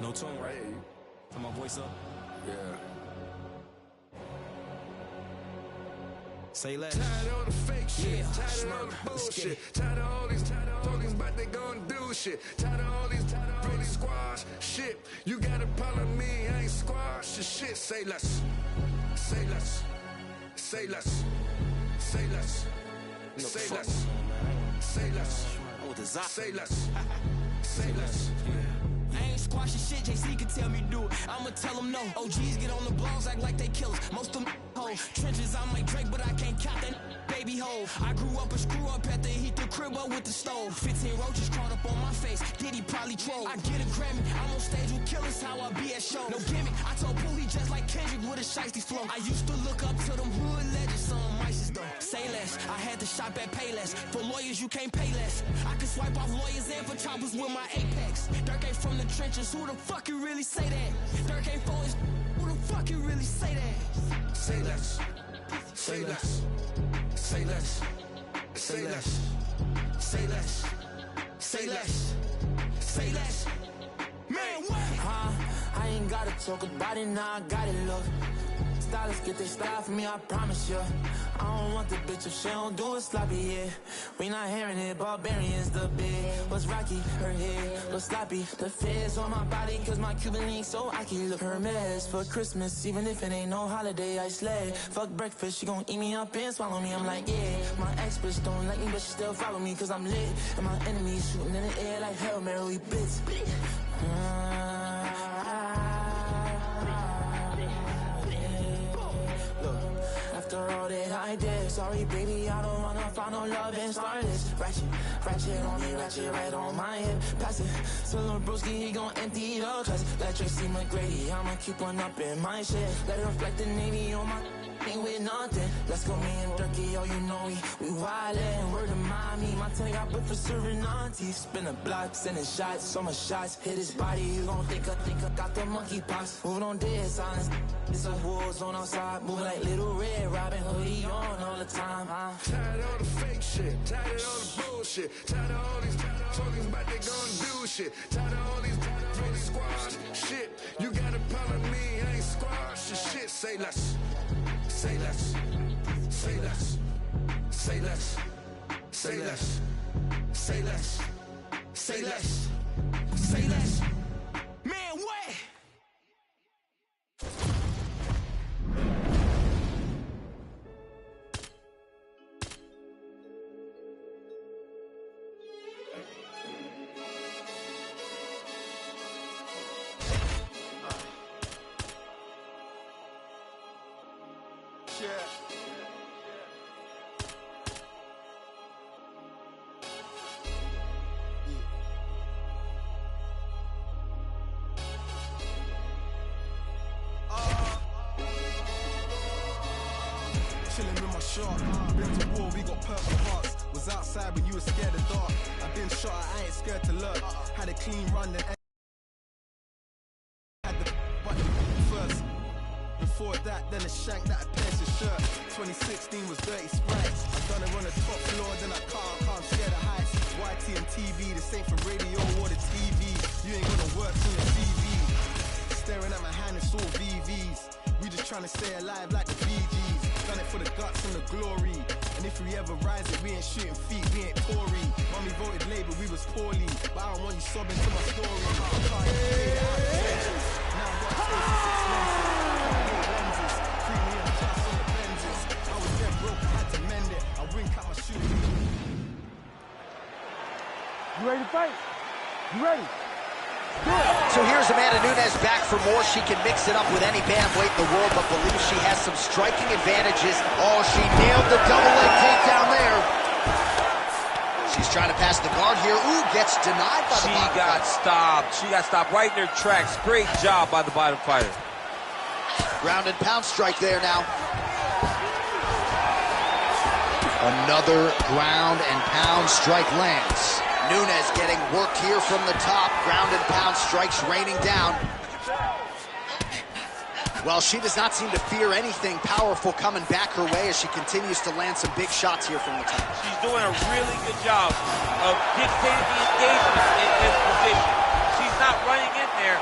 No tone, right? Turn my voice up. Yeah. Say less. Tired of the fake shit, Yeah, tired of all the bullshit, tired of all these talking about they gon' do shit, tired of all these pretty squash shit. You got a problem with me, I ain't squash the shit. Say less, say less, say less, say less, say less, say less, say less, say less. I ain't squashing shit, JC can tell me do it. I'ma tell them no. OGs get on the blogs, act like they killers. Most of them hoes. Trenches, I'm like Drake, but I can't count that baby hole. I grew up a screw up at the heat the crib up with the stove. 15 roaches crawled up on my face. Diddy probably troll. I get a Grammy, I'm on stage with killers, how I be at shows. No gimmick, I told Pooh he just like Kendrick with a shiesty flow. I used to look up to them hood legends, some mices though. Say less, I had to shop at Payless. For lawyers, you can't pay less. I can swipe off lawyers and for choppers with my Apex. Dirk ain't from the trenches, who the fuck you really say that? Dirk ain't for his, who the fuck you really say that? Say less, say less, say less, say less, say less, say less, say less. Man, what? I ain't gotta talk about it, now I got it, look. Stylists get their style from me, I promise you. I don't want the bitch if she don't do it sloppy, yeah. We not hearing it, barbarians the big. What's rocky, her head, what's sloppy. The feds on my body, cause my Cuban link so I can look her mess. For Christmas, even if it ain't no holiday, I slay. Fuck breakfast, she gon' eat me up and swallow me, I'm like, yeah. My ex bitch don't like me, but she still follow me, cause I'm lit. And my enemies shooting in the air like Hail Mary, we bits. After all that I did, sorry baby, I don't wanna find no love and start this. Ratchet on me, ratchet right on my hip. Pass it, so little broski, he gon' empty the clips. Let Tracy McGrady, I'ma keep one up in my shit. Let it reflect the Navy on my ain't with nothing. Let's go me and Durkee, oh you know we wildin'. Word of mommy, my tank got put for serving aunties. Spin a block, sending shots, so much shots. Hit his body, you gon' think I got the monkey pox. Moving on dead silence, it's a war zone outside. Moving like Little Red, Robin Hoodie on all the time, huh? Tired of all the fake shit, tired of all the bullshit, tired of all these talking about they gon' do shit, tired of all these pretty squash shit. You got a problem with me, I ain't squash the shit. Say less, say less, say less, say less, say less, say less, say less, say less. Man, what? Chilling with my shark. Been to war, we got purple hearts. Was outside when you were scared of dark. I've been shot, I ain't scared to lurk. Had a clean run, then had the button first. Before that, then a shank that I pierced his shirt. 2016 was dirty sprites. I done it on the top floor, then I can't scare the heights. YT and TV, the same for radio or the TV. You ain't gonna work on your CV. Staring at my hand, it's all VVs. We just trying to stay alive like the Bee Gees. Done it for the guts and the glory. And if we ever rise it, we ain't shooting feet, we ain't Tory. Mommy voted Labour, we was poorly. But I don't want you sobbing to my story. I can't get it out of the trenches. Now I've got choices, expensive. Can't get lenses. Premium plus on the Benzes. I was dead broke, I had to mend it. I wink at my shoe. You ready to fight? You ready? So here's Amanda Nunes back for more. She can mix it up with any bantamweight in the world, but believes she has some striking advantages. Oh, she nailed the double leg takedown there. She's trying to pass the guard here. Ooh, gets denied by the bottom fighter. She got stopped right in her tracks. Great job by the bottom fighter. Ground and pound strike there now. Another ground and pound strike lands. Nunes getting work here from the top. Ground and pound strikes raining down. Well, she does not seem to fear anything powerful coming back her way as she continues to land some big shots here from the top. She's doing a really good job of dictating the engagement in this position. She's not running in there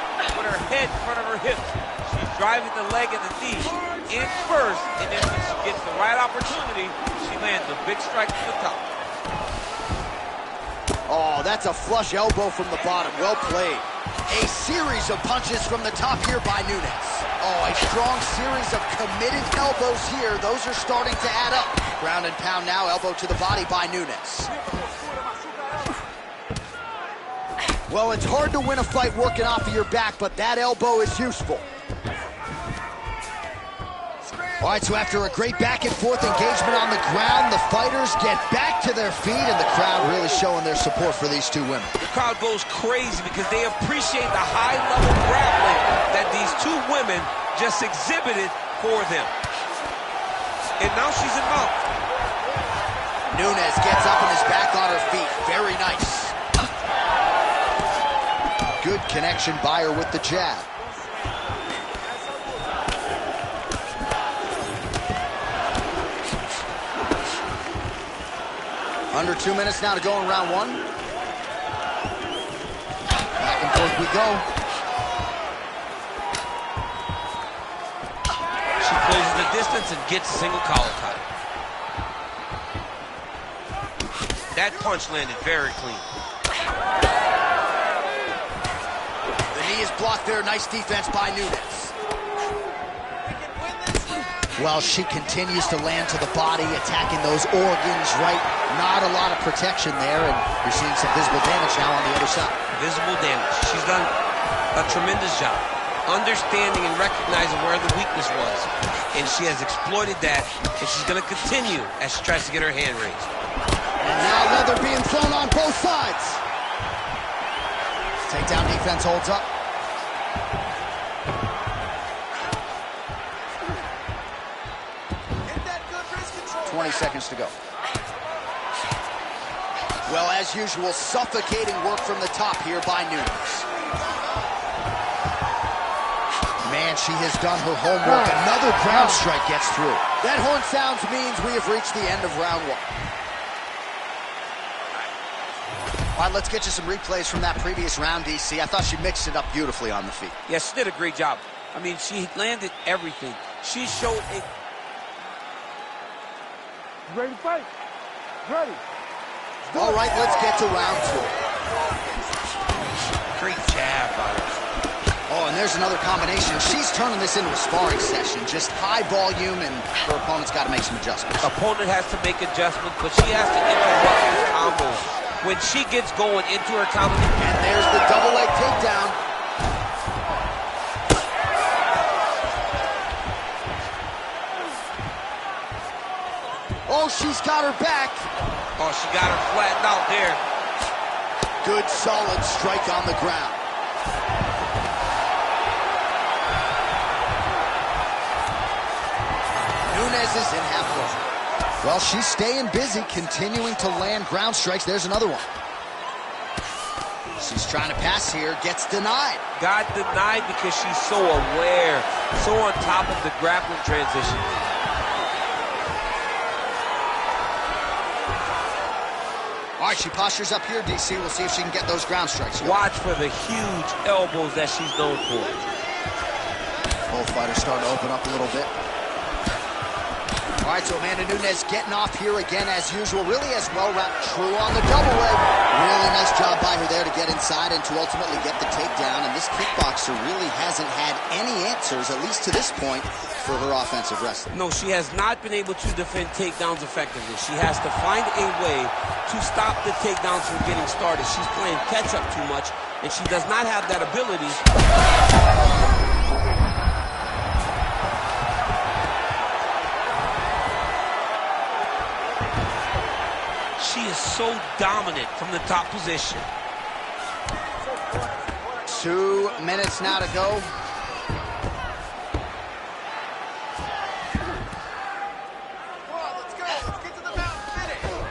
head in front of her hip. She's driving the leg and the knee in first, and then when she gets the right opportunity, she lands a big strike from the top. Oh, that's a flush elbow from the bottom. Well played. A series of punches from the top here by Nunes. Oh, a strong series of committed elbows here. Those are starting to add up. Ground and pound now, elbow to the body by Nunes. Well, it's hard to win a fight working off of your back, but that elbow is useful. All right, so after a great back-and-forth engagement on the ground, the fighters get back to their feet, and the crowd really showing their support for these two women. The crowd goes crazy because they appreciate the high-level grappling that these two women just exhibited for them. And now she's in mount. Nunes gets up and is back on her feet. Very nice. Good connection by her with the jab. Under 2 minutes now to go in round one. Back and forth we go. She closes the distance and gets single collar tie. That punch landed very clean. The knee is blocked there. Nice defense by Nunes. Well, she continues to land to the body, attacking those organs, right? Not a lot of protection there, and you're seeing some visible damage now on the other side. Visible damage. She's done a tremendous job understanding and recognizing where the weakness was, and she has exploited that, and she's going to continue as she tries to get her hand raised. And now leather being thrown on both sides. Takedown defense holds up. 20 seconds to go. Well, as usual, suffocating work from the top here by Nunes. Man, she has done her homework. Another ground strike gets through. That horn sounds means we have reached the end of round one. All right, let's get you some replays from that previous round, DC. I thought she mixed it up beautifully on the feet. Yeah, she did a great job. I mean, she landed everything. She showed a... You ready to fight? Ready. All right, let's get to round two. Great jab by her. Oh, and there's another combination. She's turning this into a sparring session. Just high volume, and her opponent's got to make some adjustments. Opponent has to make adjustments, but she has to interrupt his combos. When she gets going into her combo. And there's the double leg takedown. Oh, she's got her back. Oh, she got her flattened out there. Good, solid strike on the ground. Nunes is in half guard. Well, she's staying busy, continuing to land ground strikes. There's another one. She's trying to pass here, gets denied. Got denied because she's so aware, so on top of the grappling transition. All right, she postures up here, DC. We'll see if she can get those ground strikes. Watch for the huge elbows that she's known for. Both fighters starting to open up a little bit. All right, so Amanda Nunes getting off here again as usual. Really as well wrapped, true on the double leg. Really nice job by her there to get inside and to ultimately get the takedown. And this kickboxer really hasn't had any answers, at least to this point, for her offensive wrestling. No, she has not been able to defend takedowns effectively. She has to find a way to stop the takedowns from getting started. She's playing catch-up too much, and she does not have that ability. She is so dominant from the top position. 2 minutes now to go.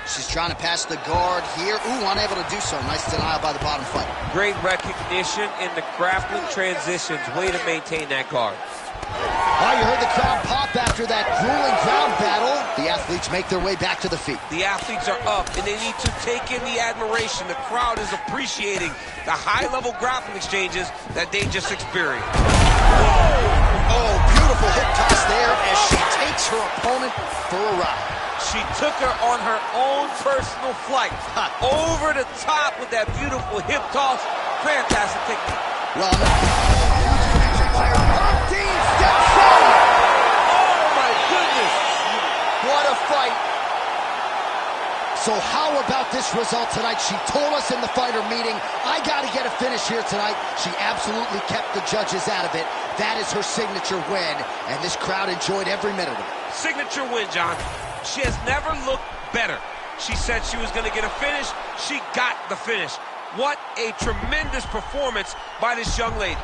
She's trying to pass the guard here. Ooh, unable to do so. Nice denial by the bottom fighter. Great recognition in the grappling transitions. Way to maintain that guard. Oh, you heard the crowd pop after that grueling ground battle. The athletes make their way back to the feet. The athletes are up, and they need to take in the admiration. The crowd is appreciating the high-level grappling exchanges that they just experienced. Oh, beautiful hip toss there as she takes her opponent for a ride. She took her on her own personal flight. Over the top with that beautiful hip toss. Fantastic technique. Well, Dean steps in. Oh, my goodness. What a fight. So how about this result tonight? She told us in the fighter meeting, I got to get a finish here tonight. She absolutely kept the judges out of it. That is her signature win, and this crowd enjoyed every minute of it. Signature win, John. She has never looked better. She said she was going to get a finish. She got the finish. What a tremendous performance by this young lady.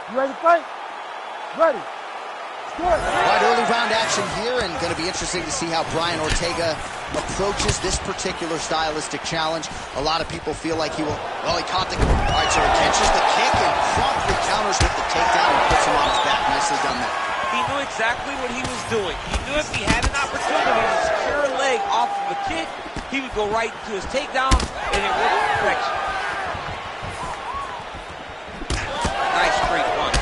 You ready to fight? Ready. Good. All right, early round action here, and going to be interesting to see how Brian Ortega approaches this particular stylistic challenge. A lot of people feel like he will, well, he caught the, all right, so he catches the kick and promptly counters with the takedown and puts him on his back. Nicely done there. He knew exactly what he was doing. He knew if he had an opportunity to secure a leg off of a kick, he would go right to his takedown, and it worked to perfection. Nice straight punch.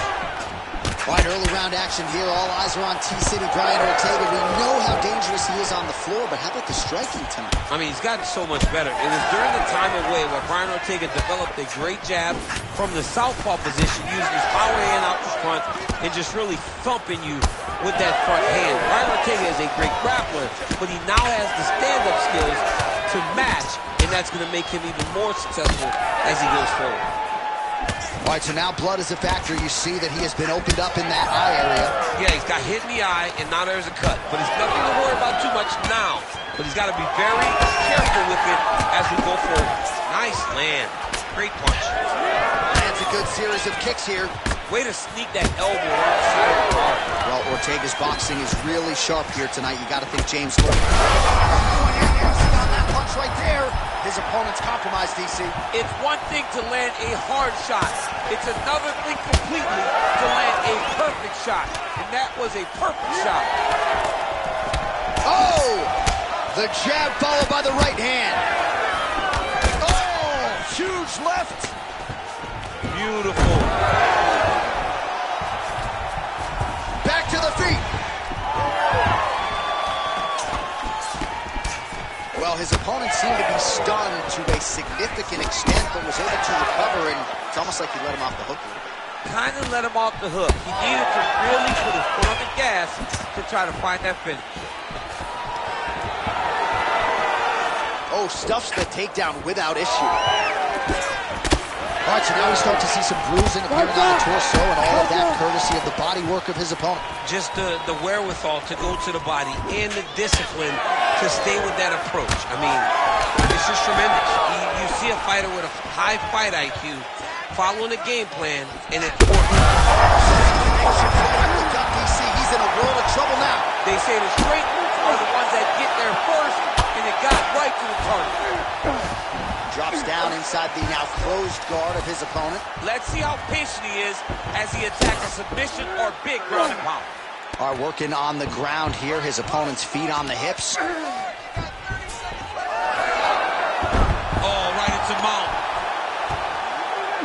All right, early round action here. All eyes are on T-City Brian Ortega. We know how dangerous he is on the floor, but how about the striking tonight? I mean, he's gotten so much better. It was during the time away where Brian Ortega developed a great jab from the southpaw position, using his power hand out the front and just really thumping you with that front hand. Brian Ortega is a great grappler, but he now has the stand-up skills to match, and that's going to make him even more successful as he goes forward. All right, so now blood is a factor. You see that he has been opened up in that eye area. Yeah, he's got hit in the eye, and now there's a cut. But it's nothing to worry about too much now. But he's got to be very careful with it as we go forward. Nice land. Great punch. Lands a good series of kicks here. Way to sneak that elbow outside of the guard. Well, Ortega's boxing is really sharp here tonight. You got to think James Gordon. On that punch right there. His opponent's compromised, DC. It's one thing to land a hard shot. It's another thing completely to land a perfect shot. And that was a perfect shot. Oh! The jab followed by the right hand. Oh! Huge left. Beautiful. Back to the feet. Well, his opponent seemed to be stunned to a significant extent, but was able to recover, and it's almost like he let him off the hook a little bit. Kind of let him off the hook. He needed to really put his foot on the gas to try to find that finish. Oh, stuffs the takedown without issue. All right, so now we start to see some bruising appearing on the torso, and all of that courtesy of the body work of his opponent. Just the wherewithal to go to the body and the discipline to stay with that approach. I mean, it's just tremendous. You see a fighter with a high fight IQ following the game plan, and it's working. Look up, DC. He's in a world of trouble now. They say the straight moves are the ones that get there first, and it got right to the target. Drops down inside the now closed guard of his opponent. Let's see how patient he is as he attacks a submission or big ground and pound. Are working on the ground here. His opponent's feet on the hips. Oh, right into mount.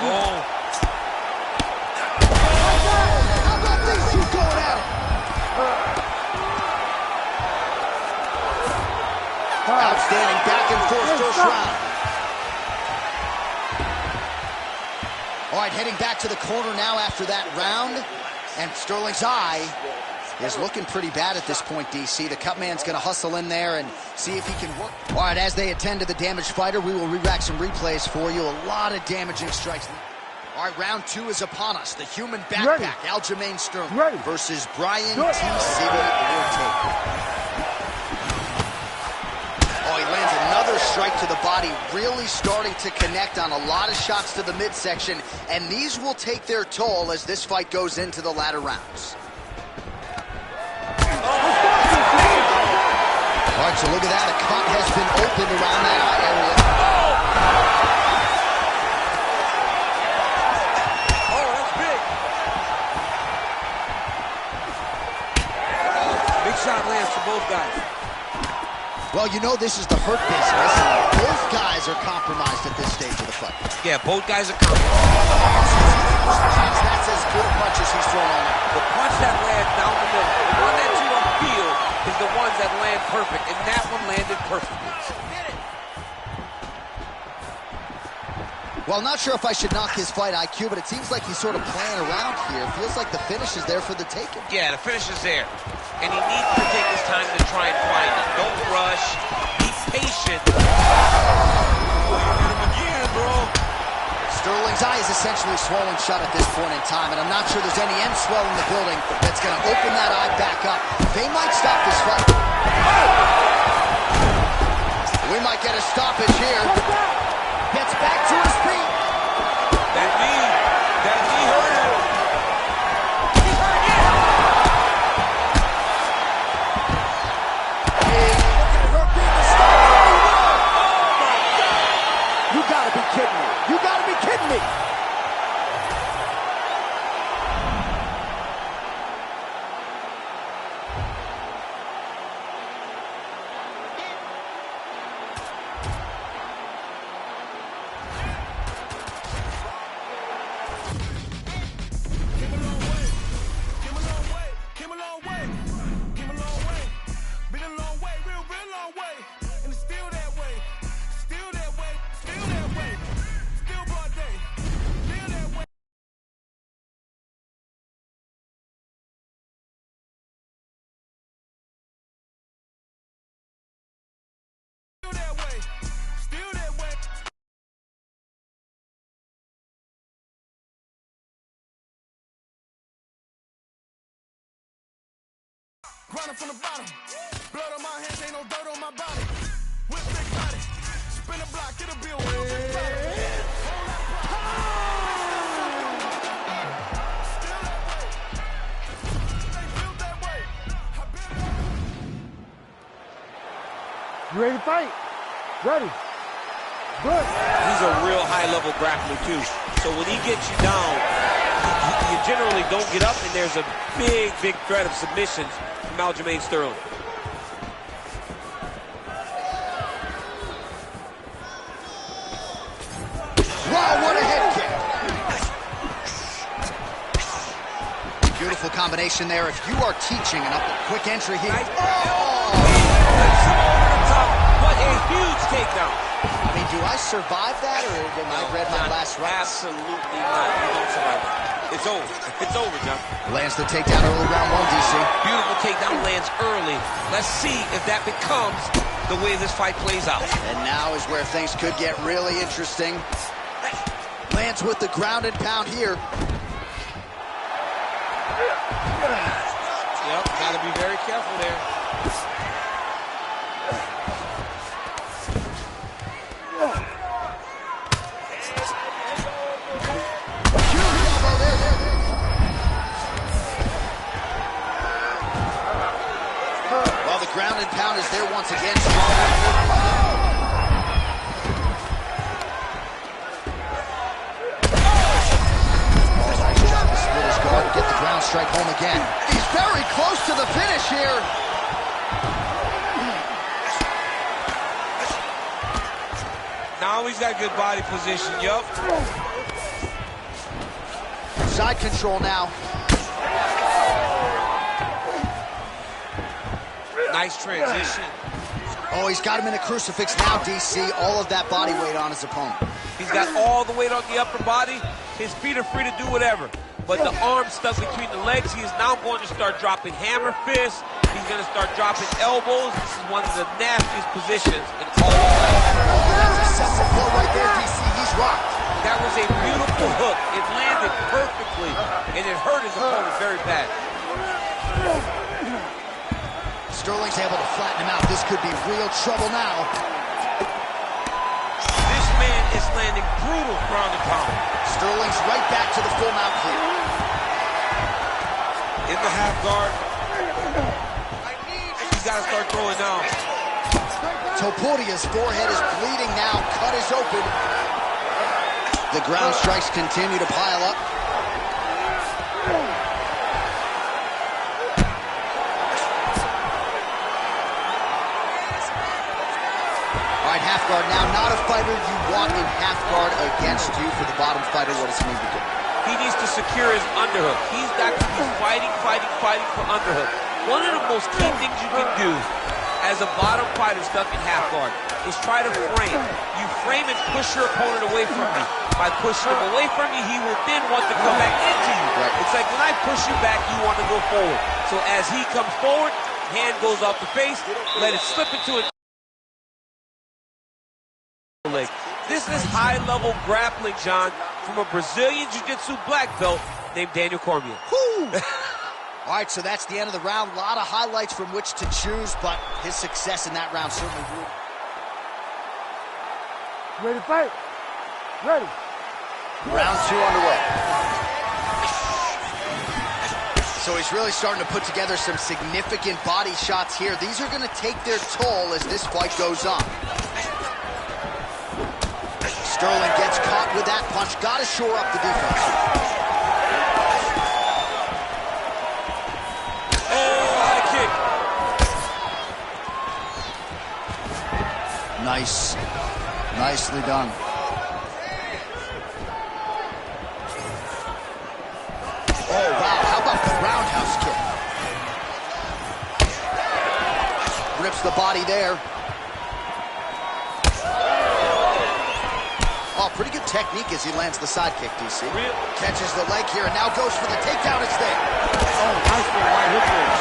Oh. How about these two going at it? Outstanding back and forth first round. All right, heading back to the corner now after that round. And Sterling's eye is looking pretty bad at this point, DC. The cut man's going to hustle in there and see if he can work. All right, as they attend to the damaged fighter, we will re-rack some replays for you. A lot of damaging strikes. All right, round 2 is upon us. The human backpack, Aljamain Sterling versus Brian T. City Ortega. Oh, he lands another strike to the body, really starting to connect on a lot of shots to the midsection, and these will take their toll as this fight goes into the latter rounds. All right, so look at that. A cut has been opened around that eye area. Oh, that's big. Big shot lands for both guys. Well, you know this is the hurt business. Both guys are compromised at this stage of the fight. Yeah, both guys are compromised. That's as good a punch as he's thrown all night. The punch that lands down the middle, the one that you don't feel, is the ones that land perfect, and that one landed perfectly. Well, not sure if I should knock his fight IQ, but it seems like he's sort of playing around here. Feels like the finish is there for the taking. Yeah, the finish is there. And he needs to take his time to try and find it. Don't rush. Be patient. Oh, you hit him again, bro. Sterling's eye is essentially swollen shut at this point in time, and I'm not sure there's any end swell in the building that's going to open that eye back up. They might stop this fight. We might get a stoppage here. Gets back to his feet. That knee hurt him. You gotta be kidding me. You gotta be kidding me. Grinding from the bottom. Blood on my hands, ain't no dirt on my body. Whip big body. Spin a block, it'll be a real big body. Still that way. They feel that way. You ready to fight? Ready. Good. He's a real high-level grappler, too. So when he gets you down, you generally don't get up, and there's a big, big threat of submissions from Aljamain Sterling. Wow, what a head kick. Beautiful combination there. If you are teaching an upper quick entry here. Nice. What a huge takedown. I mean, do I survive that, or am I read my last round? Absolutely not. You don't survive it. It's over. It's over, John. Lands the takedown early round 1, DC. Beautiful takedown lands early. Let's see if that becomes the way this fight plays out. And now is where things could get really interesting. Lands with the ground and pound here. Yep, gotta be very careful there. ground is there once again. Strong. Get the ground strike home again. He's very close to the finish here. Now he's got good body position, yup. Side control now. Nice transition. Oh, he's got him in a crucifix now, DC. All of that body weight on his opponent. He's got all the weight on the upper body. His feet are free to do whatever. But the arms stuck between the legs. He is now going to start dropping hammer fists. He's going to start dropping elbows. This is one of the nastiest positions in all of life. Oh, that's a septic blow right there, DC. He's rocked. That was a beautiful hook. It landed perfectly, and it hurt his opponent very bad. Sterling's able to flatten him out. This could be real trouble now. This man is landing brutal ground and pound. Sterling's right back to the full mount here. In the half guard. He's got to start throwing down. Topuria's forehead is bleeding now. Cut is open. The ground strikes continue to pile up. All right, half guard now. Not a fighter you want in half guard against you. For the bottom fighter, what does he need to do? He needs to secure his underhook. He's got to be fighting for underhook. One of the most key things you can do as a bottom fighter stuck in half guard is try to frame. You frame and push your opponent away from you. By pushing him away from you, he will then want to come back into you. Right. It's like when I push you back, you want to go forward. So as he comes forward, hand goes off the face, let it slip into it. This is high-level grappling, John, from a Brazilian Jiu-Jitsu black belt named Daniel Cormier. All right, so that's the end of the round. A lot of highlights from which to choose, but his success in that round certainly would. Ready to fight? Ready. Round 2 underway. So he's really starting to put together some significant body shots here. These are going to take their toll as this fight goes on. Sterling gets caught with that punch. Got to shore up the defense. Oh, high kick. Nice. Nicely done. Oh, wow. How about the roundhouse kick? Rips the body there. Oh, pretty good technique as he lands the side kick, DC. Catches the leg here and now goes for the takedown. It's there. Oh, nice one. Right hook there.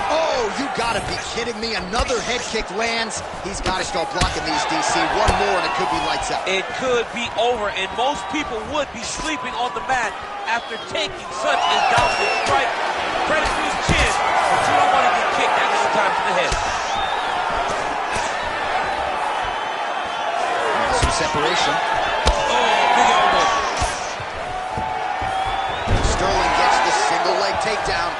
Oh, you gotta be kidding me. Another head kick lands. He's got to start blocking these, DC. One more and it could be lights out. It could be over, and most people would be sleeping on the mat after taking such a dominant strike. Credit to his chin, but you don't want to get kicked that many times in the head. Separation. Oh, big elbow. Sterling gets the single leg takedown.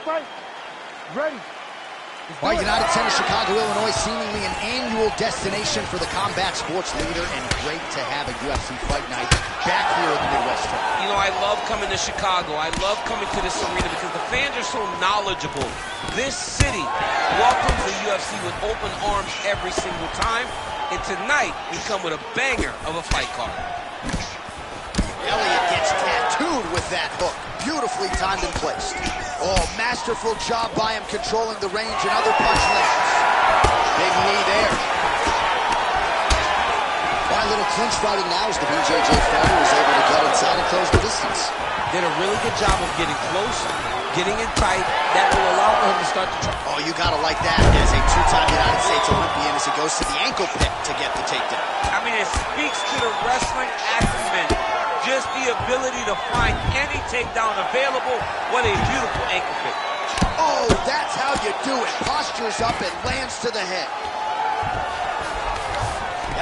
fight? You ready? All right, United Center, Chicago, Illinois, seemingly an annual destination for the combat sports leader, and great to have a UFC Fight Night back here in the Midwest. You know, I love coming to Chicago. I love coming to this arena because the fans are so knowledgeable. This city welcomes the UFC with open arms every single time, and tonight we come with a banger of a fight card. Elliott gets tattooed with that hook. Beautifully timed and placed. Oh, masterful job by him controlling the range. Another punch lands. Big knee there. Why a little clinch fighting now as the BJJ fighter is able to get inside and close the distance. Did a really good job of getting close, getting in tight. That will allow him to start to try. Oh, you gotta like that as a two-time United States Olympian as he goes to the ankle pick to get the takedown. I mean, it speaks to the wrestling acumen. Just the ability to find any takedown available. What a beautiful ankle pick. Oh, that's how you do it. Postures up and lands to the head.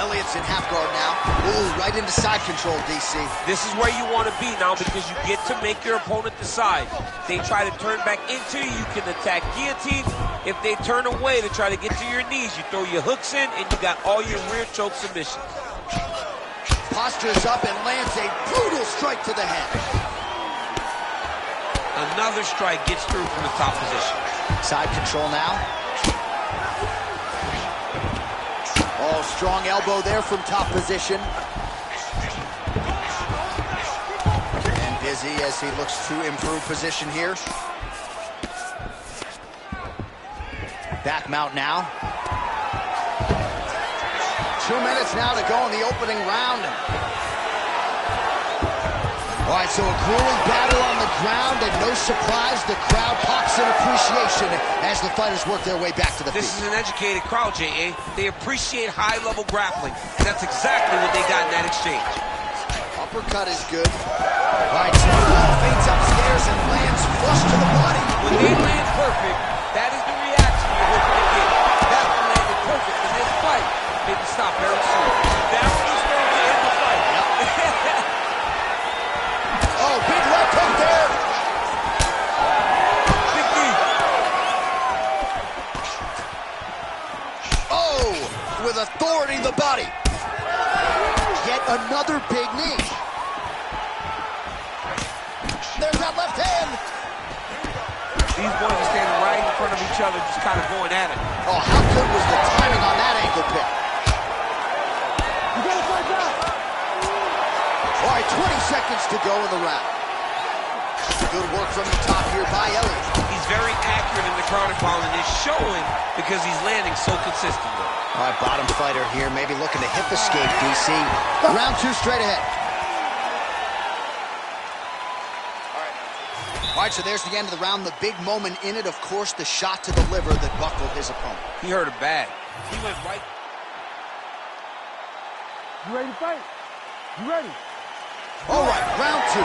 Elliott's in half guard now. Ooh, right into side control, DC. This is where you want to be now because you get to make your opponent decide. They try to turn back into you, you can attack guillotine. If they turn away to try to get to your knees, you throw your hooks in and you got all your rear choke submissions. Postures up and lands a brutal strike to the head. Another strike gets through from the top position. Side control now. Oh, strong elbow there from top position. And busy as he looks to improve position here. Back mount now. 2 minutes now to go in the opening round. All right, so a grueling battle on the ground, and no surprise, the crowd pops in appreciation as the fighters work their way back to the feet. This is an educated crowd, J.A. They appreciate high-level grappling, and that's exactly what they got in that exchange. Uppercut is good. All right, so feints upstairs and lands flush to the body. When they land perfect, that is the reaction you're hoping to get. That one landed perfect in this fight. Maybe stop very soon. That one is going to end the fight. Yep. Oh, big left hook there. Big knee. Oh, with authority the body. Yet another big knee. There's that left hand. These boys are standing right in front of each other, just kind of going at it. Oh, how good was the timing on that ankle pick? You gotta fight back. All right, 20 seconds to go in the round. Good work from the top here by Elliott. He's very accurate in the counter pound, and it's showing because he's landing so consistently. All right, bottom fighter here, maybe looking to hip escape, DC. Round 2 straight ahead. All right, so there's the end of the round. The big moment in it, of course, the shot to the liver that buckled his opponent. He hurt it bad. He went right. You ready to fight? You ready? All right, round 2.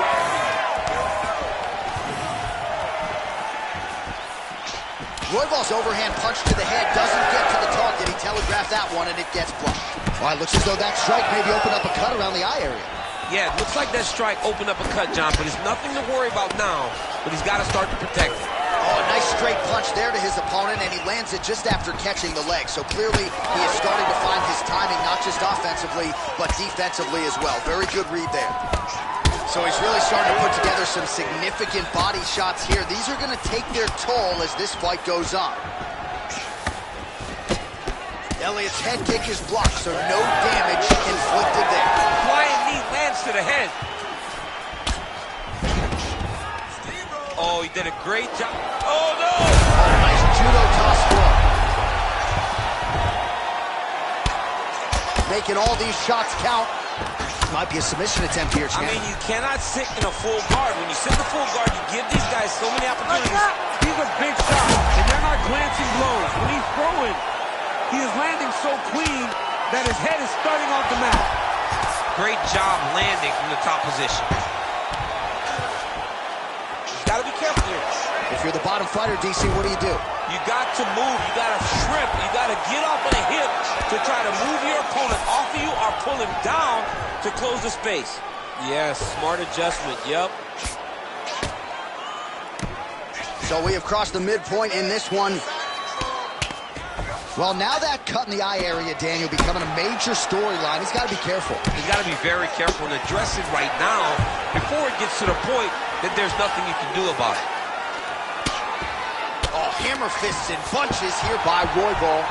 Royval's overhand punch to the head doesn't get to the target. He telegraphed that one, and it gets blocked. All right, looks as though that strike maybe opened up a cut around the eye area. Yeah, it looks like that strike opened up a cut, John, but it's nothing to worry about now, but he's got to start to protect it. Oh, a nice straight punch there to his opponent, and he lands it just after catching the leg. So clearly, he is starting to find his timing, not just offensively, but defensively as well. Very good read there. So he's really starting to put together some significant body shots here. These are going to take their toll as this fight goes on. Elliott's head kick is blocked, so no damage inflicted there. Flying knee lands to the head. Oh, he did a great job. Oh, no! Oh, nice judo toss throw. Making all these shots count. Might be a submission attempt here, champ. I mean, you cannot sit in a full guard. When you sit in a full guard, you give these guys so many opportunities. These are big shots, and they're not glancing blows. When he's throwing, he is landing so clean that his head is starting off the mat. Great job landing from the top position. You gotta be careful here. If you're the bottom fighter, DC, what do? You got to move, you gotta shrimp, you gotta get off of the hip to try to move your opponent off of you or pull him down to close the space. Yes, smart adjustment, yep. So we have crossed the midpoint in this one. Well, now that cut in the eye area, Daniel, becoming a major storyline. He's got to be careful. He's got to be very careful and address it right now before it gets to the point that there's nothing you can do about it. Oh, hammer fists and bunches here by Royval.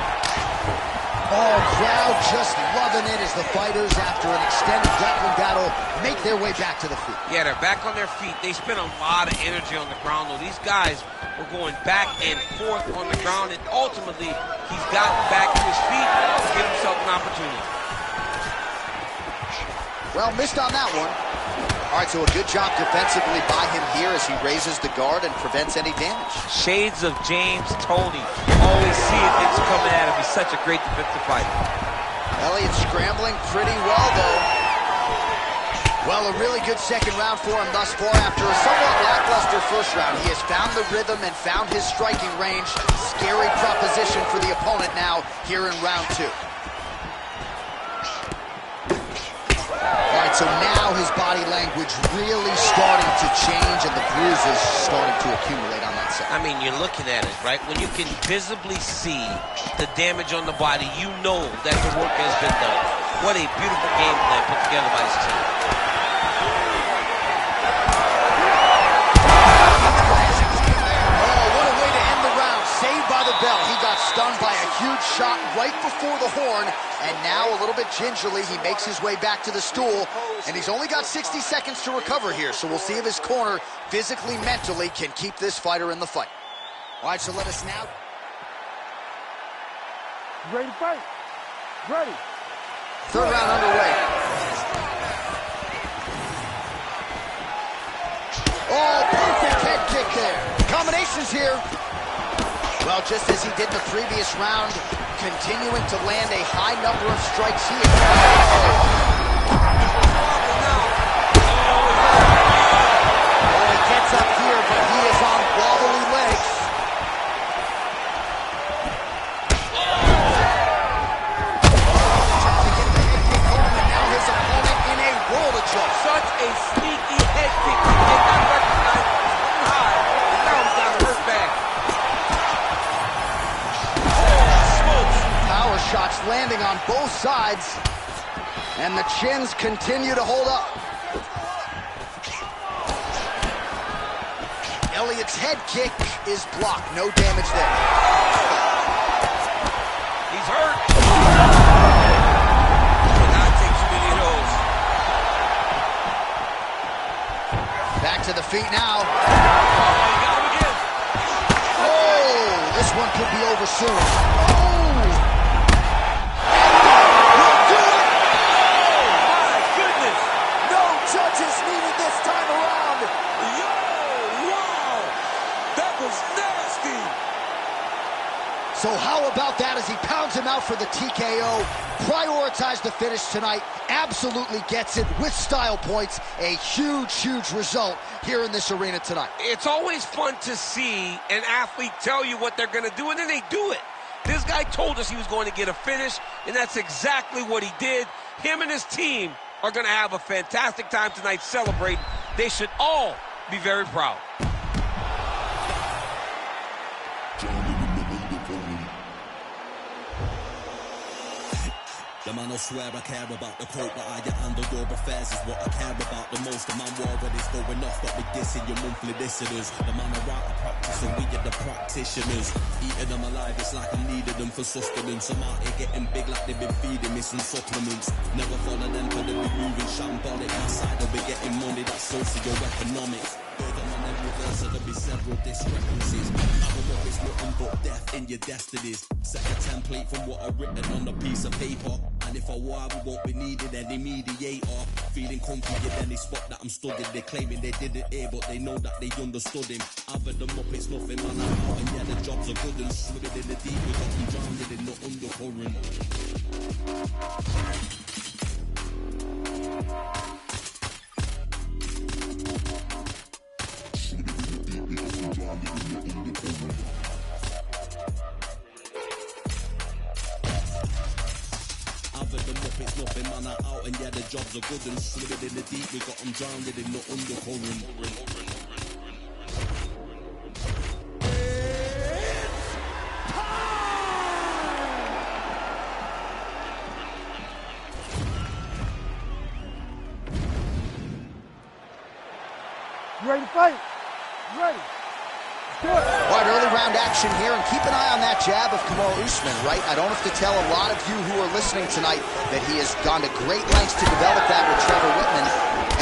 Oh, crowd just loving it as the fighters, after an extended grappling battle, make their way back to the feet. Yeah, they're back on their feet. They spent a lot of energy on the ground, though. These guys were going back and forth on the ground, and ultimately, he's gotten back to his feet to give himself an opportunity. Well, missed on that one. All right, so a good job defensively by him here as he raises the guard and prevents any damage. Shades of James Toney. Always seeing things coming at him. He's such a great defensive fighter. Elliott scrambling pretty well, though. Well, a really good second round for him thus far. After a somewhat lackluster first round, he has found the rhythm and found his striking range. Scary proposition for the opponent now here in round 2. All right, so now his body language really starting to change and the bruises starting to accumulate on that side. I mean, you're looking at it, right? When you can visibly see the damage on the body, you know that the work has been done. What a beautiful game plan put together by his team. By the bell. He got stunned by a huge shot right before the horn, and now a little bit gingerly he makes his way back to the stool, and he's only got 60 seconds to recover here, so we'll see if his corner physically, mentally can keep this fighter in the fight. All right, so let us now. You ready to fight? Ready. Third round underway. Oh, perfect head kick there. Combinations here. Well, just as he did in the previous round, continuing to land a high number of strikes here. Oh, he gets up here, but he is on wobbly legs. Trying to get the head kick home, and now his opponent in a world of trouble. Such a sneaky head kick. He did not recognize it high, and now he's got a hurt back. Shots landing on both sides, and the chins continue to hold up. Elliott's head kick is blocked. No damage there. He's hurt. Cannot take too many of those. Back to the feet now. Oh, he got him again. Oh, this one could be over soon. Oh! Judges needed this time around. Yo, wow, that was nasty. So how about that as he pounds him out for the TKO? Prioritized the finish tonight. Absolutely gets it with style points. A huge, huge result here in this arena tonight. It's always fun to see an athlete tell you what they're going to do, and then they do it. This guy told us he was going to get a finish, and that's exactly what he did. Him and his team are going to have a fantastic time tonight celebrating. They should all be very proud. The man will swear I care about the quote, but I get underdog affairs is what I care about the most. The man war when it's going off, got me dissing your monthly listeners. The man I write a practice and we are the practitioners. Eating them alive, it's like I'm needing them for sustenance. I'm out here getting big like they've been feeding me some supplements. Never follow them for the big moving shambolic. Outside they'll be getting money, that's socio-economics. So there'll be several discrepancies. It's nothing but death in your destinies. Set a template from what I've written on a piece of paper. And if I war, we won't be needing any mediator. Feeling confident in any spot that I'm stood in. They're claiming they didn't hear, but they know that they understood him. Other them up, it's nothing, man. I'm out, and yeah, the jobs are good and swimming in the deep. We got them drowning in the undercurrent. It's nothing, man, I'm out and yeah, the jobs are good and swimming in the deep. We got them drowned in the undercurrent. ready to fight? You ready? All right, early round action here, and keep an eye on that jab of Kamaru Usman, right? I don't have to tell a lot of you who are listening tonight that he has gone to great lengths to develop that with Trevor Whitman,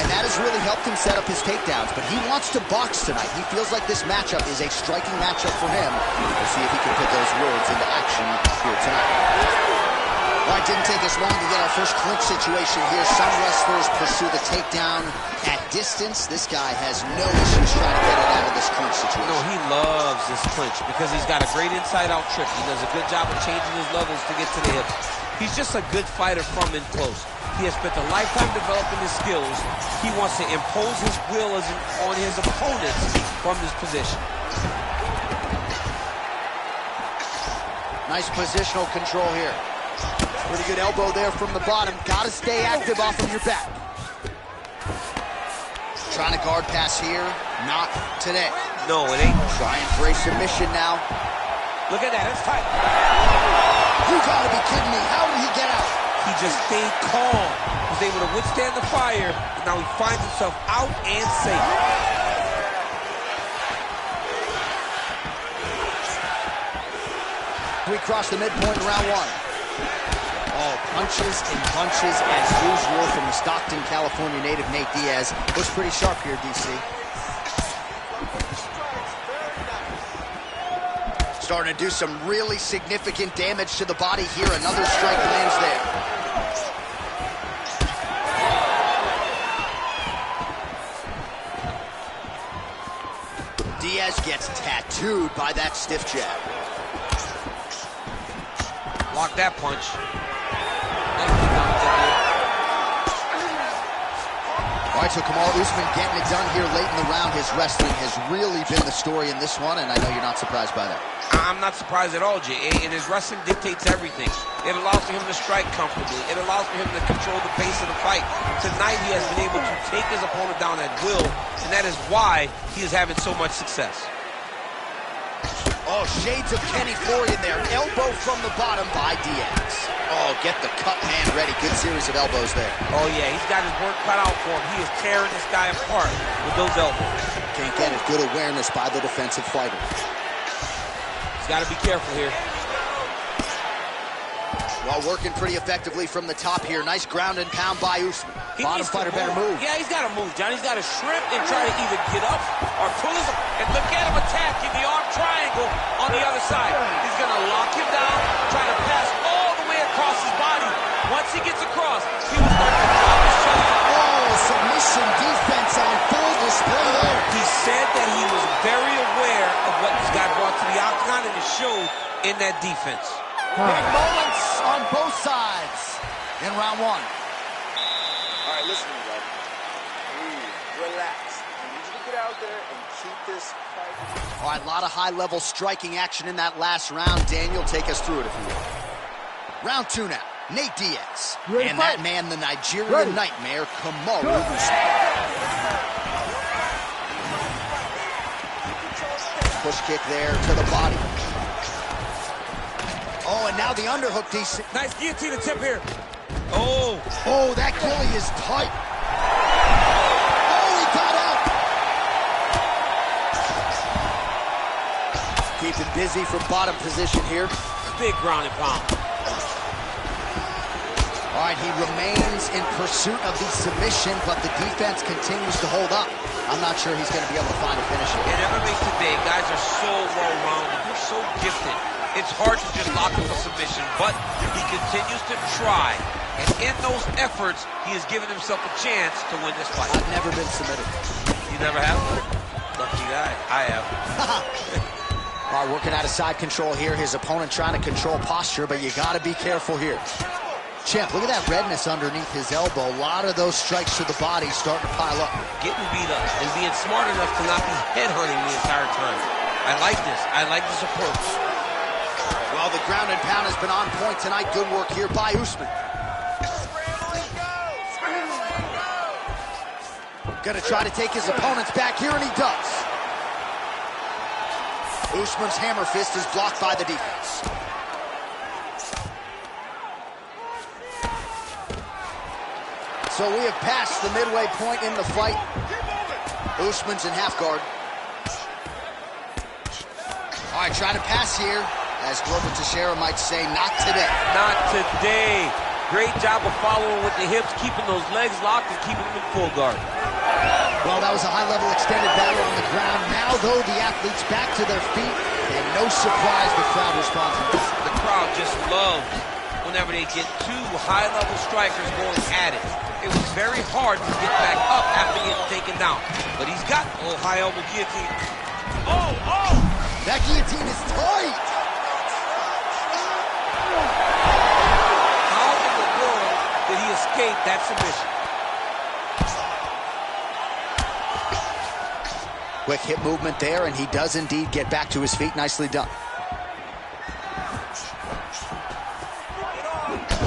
and that has really helped him set up his takedowns. But he wants to box tonight. He feels like this matchup is a striking matchup for him. We'll see if he can put those words into action here tonight. All right, didn't take us long to get our first clinch situation here. Some wrestlers pursue the takedown at distance. This guy has no issues trying to get it out of this clinch situation. No, he loves this clinch because he's got a great inside-out trip. He does a good job of changing his levels to get to the hips. He's just a good fighter from in close. He has spent a lifetime developing his skills. He wants to impose his will on his opponents from this position. Nice positional control here. Pretty good elbow there from the bottom. Gotta stay active off of your back. Trying to guard pass here. Not today. No, it ain't. Trying for a submission now. Look at that, it's tight. You gotta be kidding me. How did he get out? He just stayed calm. He was able to withstand the fire. And now he finds himself out and safe. We cross the midpoint in round one. Oh, punches and bunches as usual from the Stockton, California native Nate Diaz. Looks pretty sharp here, DC. Starting to do some really significant damage to the body here. Another strike lands there. Diaz gets tattooed by that stiff jab. Block that punch. All right, so Kamaru Usman getting it done here late in the round. His wrestling has really been the story in this one, and I know you're not surprised by that. I'm not surprised at all, Jay. And his wrestling dictates everything. It allows for him to strike comfortably. It allows for him to control the pace of the fight. Tonight, he has been able to take his opponent down at will, and that is why he is having so much success. Oh, shades of Kenny Florian there. Elbow from the bottom by Diaz. Oh, get the cut man ready. Good series of elbows there. Oh, yeah, he's got his work cut out for him. He is tearing this guy apart with those elbows. Can't get it. Good awareness by the defensive fighter. He's got to be careful here. Well, working pretty effectively from the top here. Nice ground and pound by Usman. Bottom fighter better move. Yeah, he's got to move, John. He's got to shrimp and try to either get up or pull his... And look at him attacking the arm triangle on the other side. He's going to lock him down, try to pass all the way across his body. Once he gets across, he was going to drop his shoulder. Oh, submission defense on full display there. He said that he was very aware of what this guy brought to the octagon, and it showed in that defense. Big moments on both sides in round one. All right, listen to me, bud. Breathe, relax. I need you to get out there and keep this fight. All right, a lot of high-level striking action in that last round. Daniel, take us through it if you will. Round two now. Nate Diaz. And that man, the Nigerian nightmare, Kamaru Usman. Push kick there to the body. Oh, and now the underhook, decent. Nice guillotine tip here. Oh. Oh, that gilly is tight. Oh, he got out. Keeping busy from bottom position here. Big ground and pound. All right, he remains in pursuit of the submission, but the defense continues to hold up. I'm not sure he's going to be able to find a finish here. In MMA today, guys are so well-rounded. They're so gifted. It's hard to just lock up a submission, but he continues to try. And in those efforts, he has given himself a chance to win this fight. I've never been submitted. You never have? Lucky guy. I have. All right, working out of side control here. His opponent trying to control posture, but you got to be careful here. Champ, look at that redness underneath his elbow. A lot of those strikes to the body starting to pile up. Getting beat up and being smart enough to not be headhunting the entire time. I like this. I like this approach. Well, the ground and pound has been on point tonight. Good work here by Usman. Gonna try to take his opponents back here, and he does. Usman's hammer fist is blocked by the defense. So we have passed the midway point in the fight. Usman's in half guard. All right, trying to pass here. As Glover Teixeira might say, not today. Not today. Great job of following with the hips, keeping those legs locked and keeping them in full guard. Well, that was a high-level extended battle on the ground. Now, though, the athletes back to their feet, and no surprise the crowd responds. The crowd just loves whenever they get two high-level strikers going at it. It was very hard to get back up after getting taken down. But he's got high elbow guillotine. Oh! That guillotine is tight! How in the world did he escape that submission? Quick hip movement there, and he does indeed get back to his feet. Nicely done.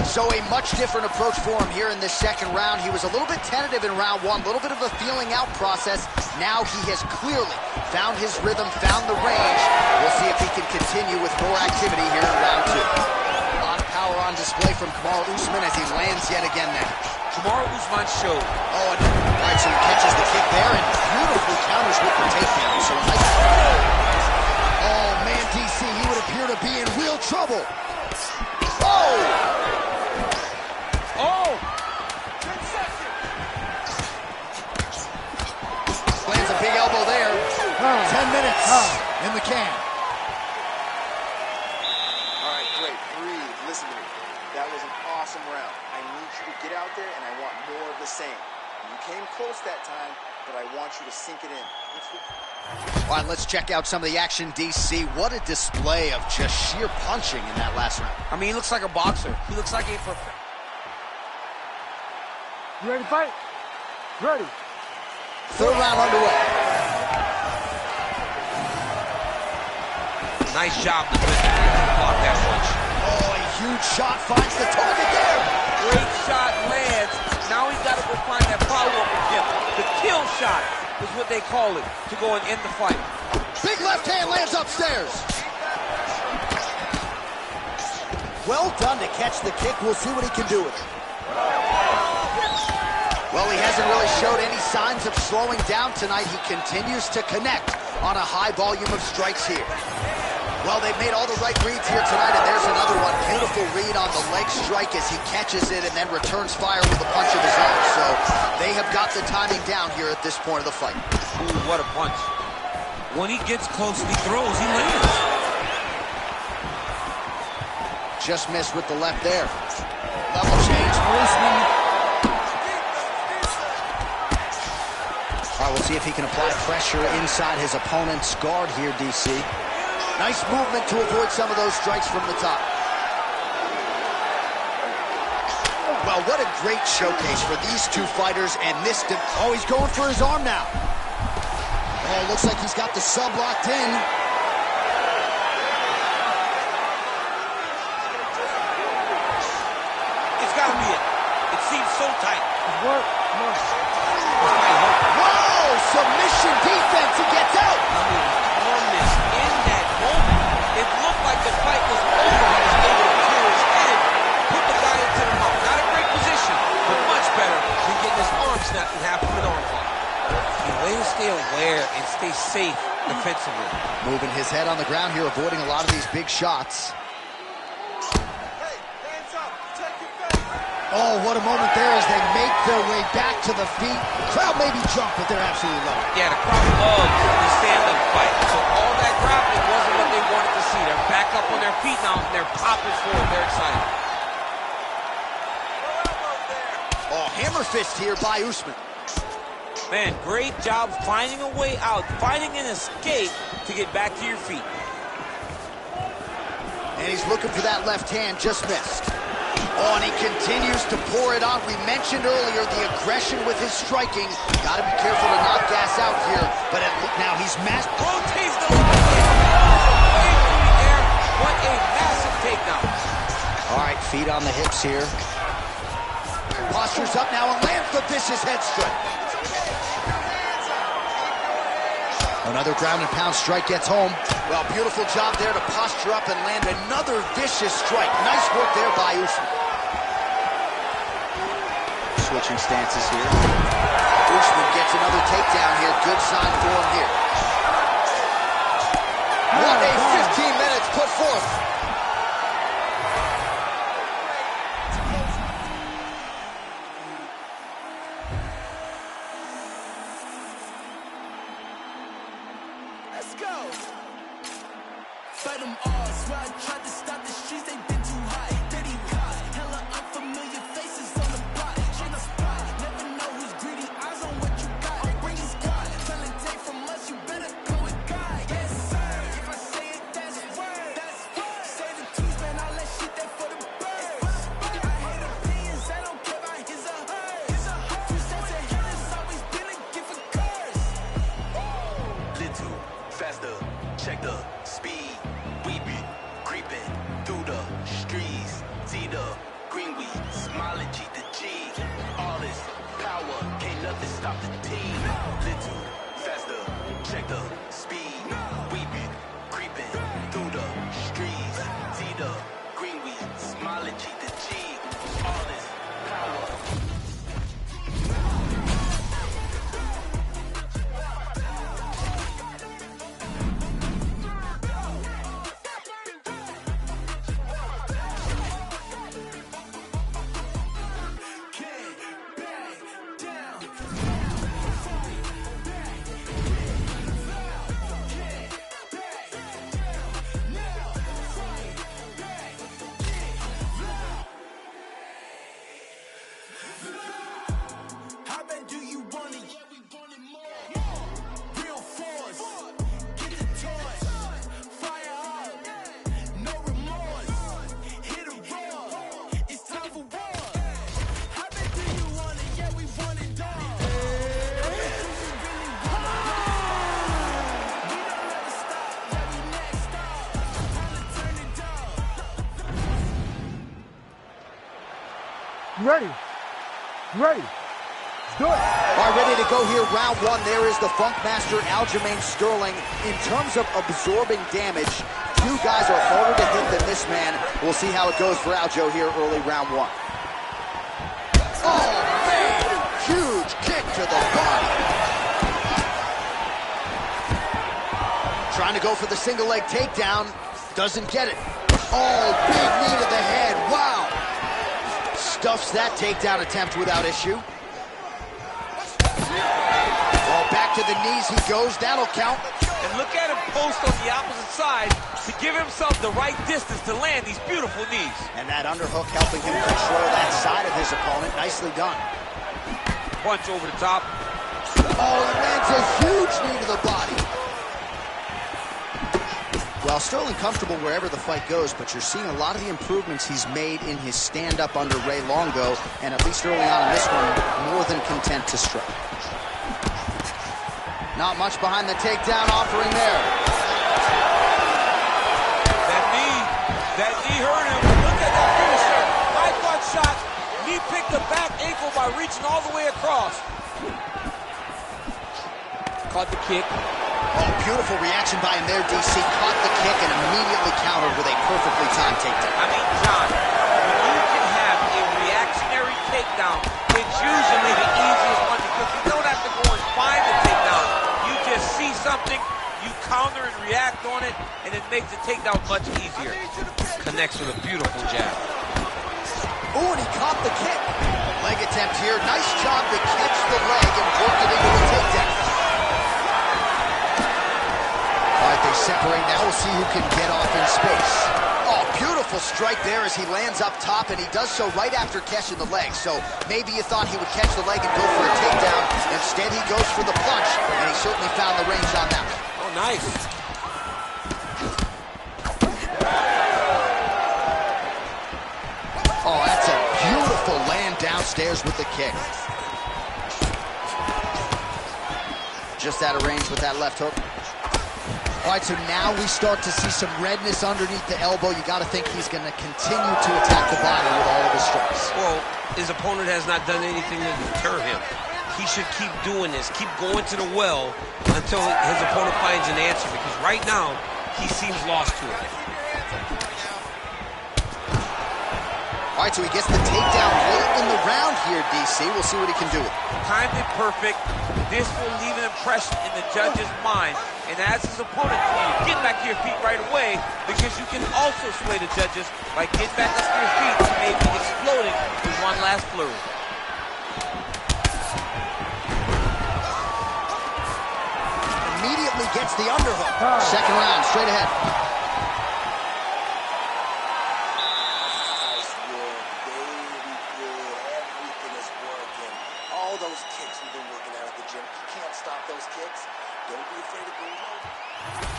So a much different approach for him here in this second round. He was a little bit tentative in round one, a little bit of a feeling out process. Now he has clearly found his rhythm, found the range. We'll see if he can continue with more activity here in round two. A lot of power on display from Kamaru Usman as he lands yet again there. Kamaru Usman showed. All right, so he catches the kick there and beautifully counters with the takedown. So nice. Oh, man, DC, he would appear to be in real trouble. Lands a big elbow there. 10 minutes in the can. All right, great. Breathe. Listen to me. That was an awesome round. I need you to get out there, and I want more of the same. You came close that time, but I want you to sink it in. All right, let's check out some of the action, DC. What a display of just sheer punching in that last round. I mean, he looks like a boxer. He looks like a perfect. You ready to fight? Ready. Third round underway. Nice job to block that punch. Oh, a huge shot finds the target there. Great shot lands. Now he's got to go find that follow-up again. The kill shot is what they call it, to go and end the fight. Big left hand lands upstairs. Well done to catch the kick. We'll see what he can do with it. Well, he hasn't really showed any signs of slowing down tonight. He continues to connect on a high volume of strikes here. Well, they've made all the right reads here tonight, and there's another one. Beautiful read on the leg strike as he catches it and then returns fire with a punch of his own. So they have got the timing down here at this point of the fight. Ooh, what a punch. When he gets close and he throws, he lands. Just missed with the left there. Level change for Usman. All right, we'll see if he can apply pressure inside his opponent's guard here, DC. Nice movement to avoid some of those strikes from the top. Well, what a great showcase for these two fighters and this... Oh, he's going for his arm now. Oh, looks like he's got the sub locked in. It's got to be it. It seems so tight. Work. Come on. Whoa! Submission defense. He gets out. I mean, on this, in that moment, it looked like the fight was over. He was able to clear his head, put the guy into the mouth. Not a great position, but much better than getting his arm snapped and half of an arm lock. The way to stay aware and stay safe defensively. Moving his head on the ground here, avoiding a lot of these big shots. Oh, what a moment there as they make their way back to the feet. Crowd may be drunk, but they're absolutely loving it. Yeah, the crowd loves the stand-up fight. So all that grappling wasn't what they wanted to see. They're back up on their feet now, and they're popping forward. They're excited. Oh, hammer fist here by Usman. Man, great job finding a way out, finding an escape to get back to your feet. And he's looking for that left hand, just missed. Oh, and he continues to pour it on. We mentioned earlier the aggression with his striking. Got to be careful to not gas out here. But now he's massive. Rotates the line. Way through the air. What a massive takedown. All right, feet on the hips here. Postures up now and lands the vicious head strike. Another ground and pound strike gets home. Well, beautiful job there to posture up and land another vicious strike. Nice work there by Usman. switching stances here. Usman gets another takedown here. Good sign for him here. What a 15 minutes put forth. Let's go. Fight them all. Swear I tried to stop the streets, they been too high. Dirty cops, hella unfamiliar faces on the block. On the spot, never know who's greedy. Eyes on what you got. I'm bringing squad. Telling take from us, you better go with God. Yes, sir. If I say it, that's word. That's word. Say the truth, man, all that shit there for the birds. I hate opinions, I don't care about his or hers. 2 cents a hill has always been a gift for curse. Little faster, check the speed. We be creeping through the streets. See the green weed, smiling G to G. All this power, can't nothing stop the team. Little faster, check the speed. We be creeping through the streets. See the green weed, smiling G to G. All this power. How bad do you want it? Yeah, we want it more. Real force. Get the toys. Fire up. No remorse. Hit a roar. It's time for war. How bad do you want it? Yeah, we want it all. How bad do you really want it? We don't never stop. Yeah, we next up. Time to turn it up. You ready? You ready? Let's do it. All right, ready to go here. Round one. There is the Funk Master, Aljamain Sterling. In terms of absorbing damage, few guys are harder to hit than this man. We'll see how it goes for Aljo here early round one. Oh, man! Huge kick to the body. Trying to go for the single leg takedown. Doesn't get it. Oh, big knee to the head. Wow. Stuffs that takedown attempt without issue. Well, back to the knees he goes. That'll count. And look at him post on the opposite side to give himself the right distance to land these beautiful knees. And that underhook helping him control that side of his opponent. Nicely done. Punch over the top. Oh, he lands a huge knee to the body. Well, Sterling comfortable wherever the fight goes, but you're seeing a lot of the improvements he's made in his stand-up under Ray Longo, and at least early on in this one, more than content to strike. Not much behind the takedown offering there. That knee hurt him. Look at that finisher. High butt shot. Knee picked the back ankle by reaching all the way across. Caught the kick. Oh, beautiful reaction by him there, DC. Caught the kick and immediately countered with a perfectly timed takedown. I mean, John, when you can have a reactionary takedown, it's usually the easiest one because you don't have to go and find the takedown. You just see something, you counter and react on it, and it makes the takedown much easier. Connects with a beautiful jab. Oh, and he caught the kick. Leg attempt here. Nice job to catch the leg and work it into a takedown. All right, they separate now. We'll see who can get off in space. Oh, beautiful strike there as he lands up top, and he does so right after catching the leg. So maybe you thought he would catch the leg and go for a takedown. Instead, he goes for the punch, and he certainly found the range on that one. Oh, nice. Oh, that's a beautiful land downstairs with the kick. Just out of range with that left hook. All right, so now we start to see some redness underneath the elbow. You got to think he's going to continue to attack the body with all of his strikes. Well, his opponent has not done anything to deter him. He should keep doing this, keep going to the well until his opponent finds an answer, because right now, he seems lost to it. All right, so he gets the takedown late in the round here, DC. We'll see what he can do with it. Timed it perfect. This will leave an impression in the judge's mind. And as his opponent, get back to your feet right away, because you can also sway the judges by getting back up to your feet and maybe exploding with one last flurry. Immediately gets the underhook. Second round, straight ahead.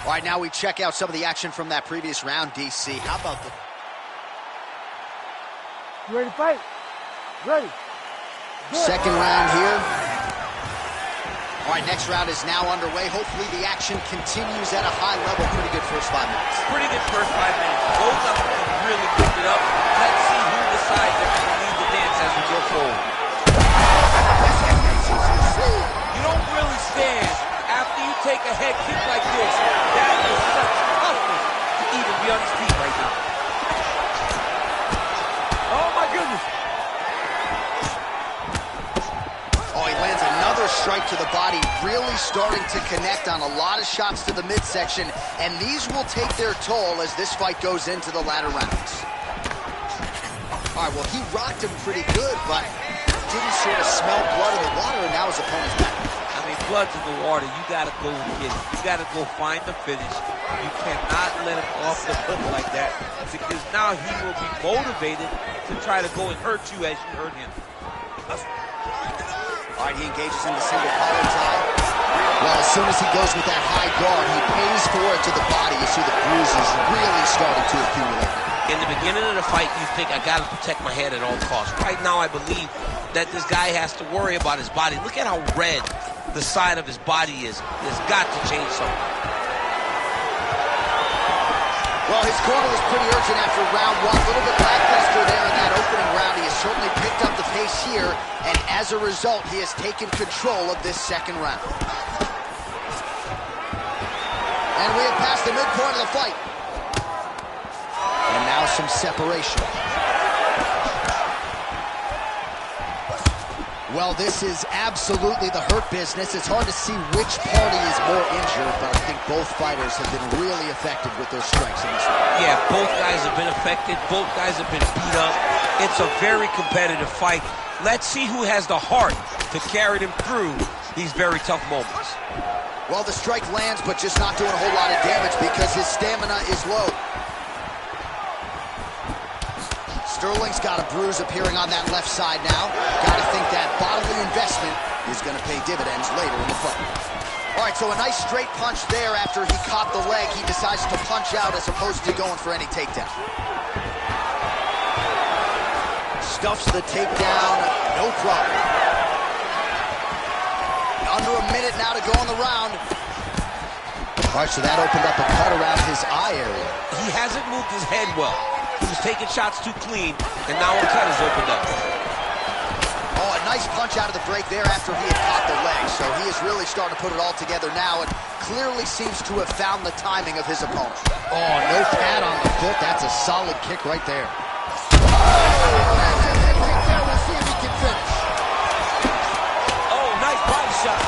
All right, now we check out some of the action from that previous round, DC. How about the... You ready to fight? Ready. Good. Second round here. All right, next round is now underway. Hopefully the action continues at a high level. Pretty good first 5 minutes. Pretty good first 5 minutes. Both of them really picked it up. Let's see who decides they're going to lead the dance as we go forward. You don't really stand after you take a head kick like this. That is such toughness to even be on his feet right now. Oh my goodness. Oh, he lands another strike to the body, really starting to connect on a lot of shots to the midsection, and these will take their toll as this fight goes into the latter rounds. All right, well, he rocked him pretty good, but didn't sort of smell blood in the water, and now his opponent's back. I mean, blood's in the water. You got to go and get it. You got to go find the finish. You cannot let him off the hook like that, because now he will be motivated to try to go and hurt you as you hurt him. All right, he engages in the single collar tie. Well, as soon as he goes with that high guard, he pays for it to the body. You see the bruises really starting to accumulate. In the beginning of the fight, you think, I got to protect my head at all costs. Right now, I believe that this guy has to worry about his body. Look at how red the side of his body is. He's got to change something. Well, his corner was pretty urgent after round one. A little bit lackluster there in that opening round. He has certainly picked up the pace here, and as a result, he has taken control of this second round. And we have passed the midpoint of the fight. And now some separation. Well, this is absolutely the hurt business. It's hard to see which party is more injured, but I think both fighters have been really effective with their strikes in this one. Yeah, both guys have been affected. Both guys have been beat up. It's a very competitive fight. Let's see who has the heart to carry them through these very tough moments. Well, the strike lands, but just not doing a whole lot of damage because his stamina is low. Sterling's got a bruise appearing on that left side now. Got to think that bodily investment is going to pay dividends later in the fight. All right, so a nice straight punch there after he caught the leg. He decides to punch out as opposed to going for any takedown. Stuffs the takedown, no problem. Under a minute now to go on the round. All right, so that opened up a cut around his eye area. He hasn't moved his head well. He was taking shots too clean, and now a cut has opened up. Oh, a nice punch out of the break there after he had caught the leg. So he is really starting to put it all together now and clearly seems to have found the timing of his opponent. Oh, no pad on the foot. That's a solid kick right there. We'll see if he can finish. Oh, nice body shot.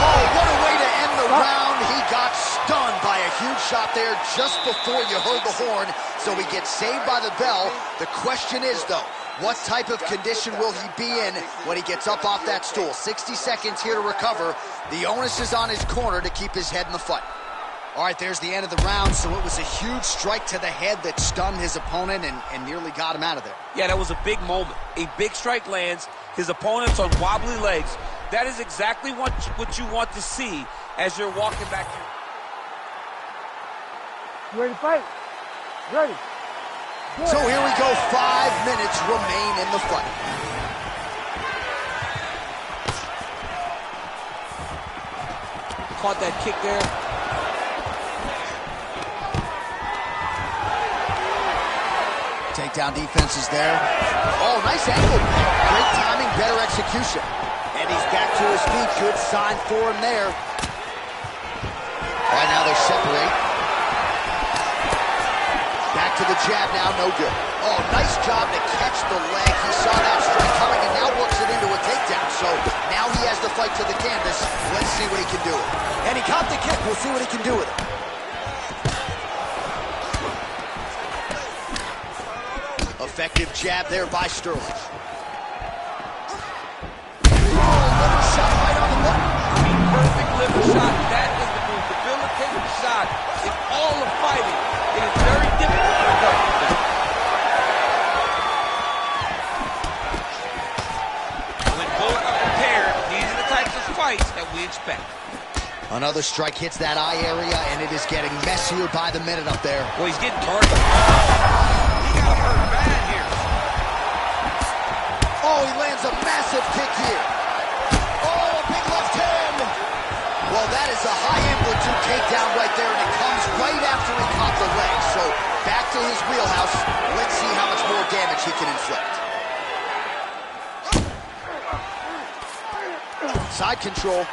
Oh, what a way to end the round. He got stunned by a huge shot there just before you heard the horn, so he gets saved by the bell. The question is, though, what type of condition will he be in when he gets up off that stool? 60 seconds here to recover. The onus is on his corner to keep his head in the fight. All right, there's the end of the round, so it was a huge strike to the head that stunned his opponent and nearly got him out of there. Yeah, that was a big moment. A big strike lands. His opponent's on wobbly legs. That is exactly what you want to see as you're walking back here. You ready to fight? Ready. Good. So here we go. 5 minutes remain in the fight. Caught that kick there. Takedown defense is there. Oh, nice angle. Great timing, better execution. And he's back to his feet. Good sign for him there. All right, now they separate. Back the jab now, no good. Oh, nice job to catch the leg. He saw that strike coming and now works it into a takedown. So now he has the fight to the canvas. Let's see what he can do with it. And he caught the kick. We'll see what he can do with it. Effective jab there by Sterling. Liver shot right on the button. I mean, perfect liver shot. That is the move. Debilitating shot in all of fighting. It is very difficult to go. When both are prepared, these are the types of fights that we expect. Another strike hits that eye area, and it is getting messier by the minute up there. Well, he's getting targeted. He got hurt bad here. Oh, he lands a massive kick here. Oh, a big left hand. Well, that is a high amplitude takedown right there, and it comes right after he caught the leg. So back to his wheelhouse. Let's see how much more damage he can inflict. Side control.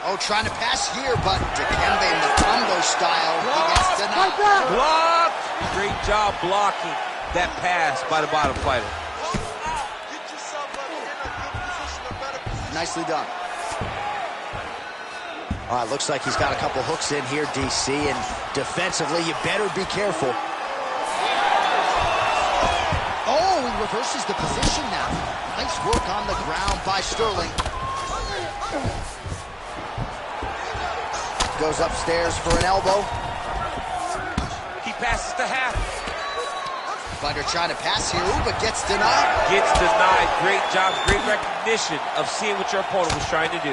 Oh, trying to pass here, but Dikembe Mutombo style. He gets denied. Blocked. Great job blocking that pass by the bottom fighter. Nicely done. All right, looks like he's got a couple hooks in here, DC, and defensively, you better be careful. Oh, he reverses the position now. Nice work on the ground by Sterling. Goes upstairs for an elbow. He passes to half. Fighter trying to pass here, but gets denied. Gets denied. Great job, great recognition of seeing what your opponent was trying to do.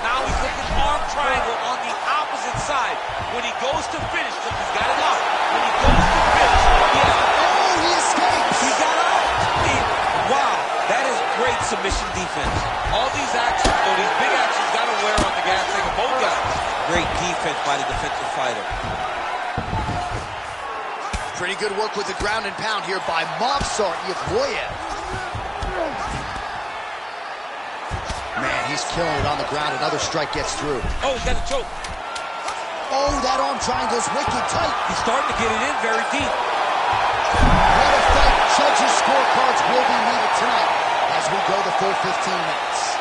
Now he's looking arm triangle on the opposite side. When he goes to finish, look, he's got it locked. When he goes to finish, he has to... Oh, he escapes! He got out! Wow, that is great submission defense. All these actions, though, these big actions, got to wear on the gas tank of both guys. Great defense by the defensive fighter. Pretty good work with the ground and pound here by Movsar Evloev. Man, he's killing it on the ground. Another strike gets through. Oh, he's got a choke. Oh, that arm triangle's wicked tight. He's starting to get it in very deep. What a fight. Judges' scorecards will be needed tonight as we go the full 15 minutes.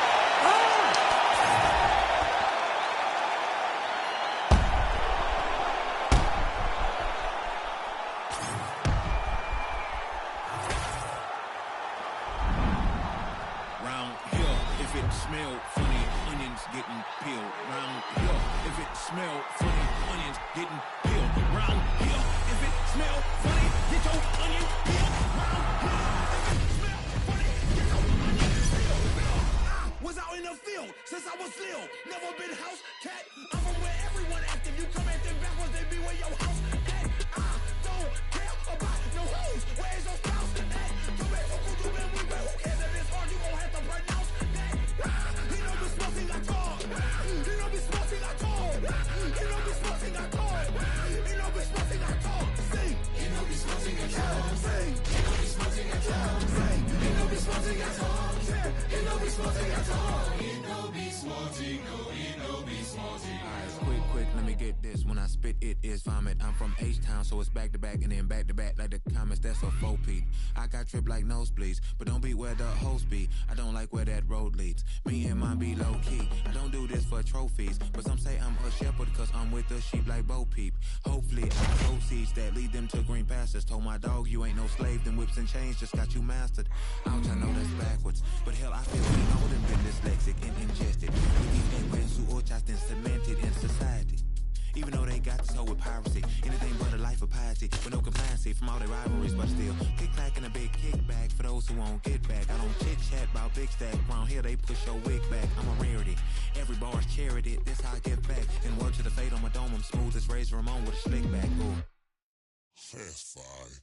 Round here, if it smell funny, onions getting peeled. Round here, if it smell funny, onions getting peeled. Round here, if it smell funny, get your onion peeled. Round here, if it smell funny, get your onion peeled. I was out in the field since I was little. Never been house cat. I'm from where everyone active. You come at them backwards, they be where your house at. I don't care about no hoes. Where's your spouse at? Come back from Kudu and we who cares if it's hard? You gon' have to pronounce that. You know be smoking at all. You know be smoking at all. You know be smoking at all. You know be smoking at all. Sing. You know be smoking at all. Sing. You know be smoking at all. Sing. You know be smoking at all. You know be smoking at all. You know be smoking. You know be smoking. Quick, let me get this. When I spit, it is vomit. I'm from H-Town, so it's back to back and then back to back like the comments. That's a faux peep. I got trip like nosebleeds, but don't be where the host be. I don't like where that road leads. Me and mine be low key. I don't do this for trophies, but some say I'm a shepherd cause I'm with the sheep like Bo Peep. Hopefully I sow seeds that lead them to green pastures. Told my dog you ain't no slave, them whips and chains just got you mastered. Ouch, I know that's backwards, but hell I feel we all done been dyslexic and ingested. When su ochas then cemented in society. Even though they got this hoe with piracy, anything but a life of piety, with no compliancy from all their rivalries, but still kick-clack and a big kickback for those who won't get back. I don't chit-chat about big stack, around here they push your wig back. I'm a rarity, every bar's charity, this how I give back. And word to the fate on my dome, I'm smooth as Razor Ramon with a slick back. Ooh. Fast five.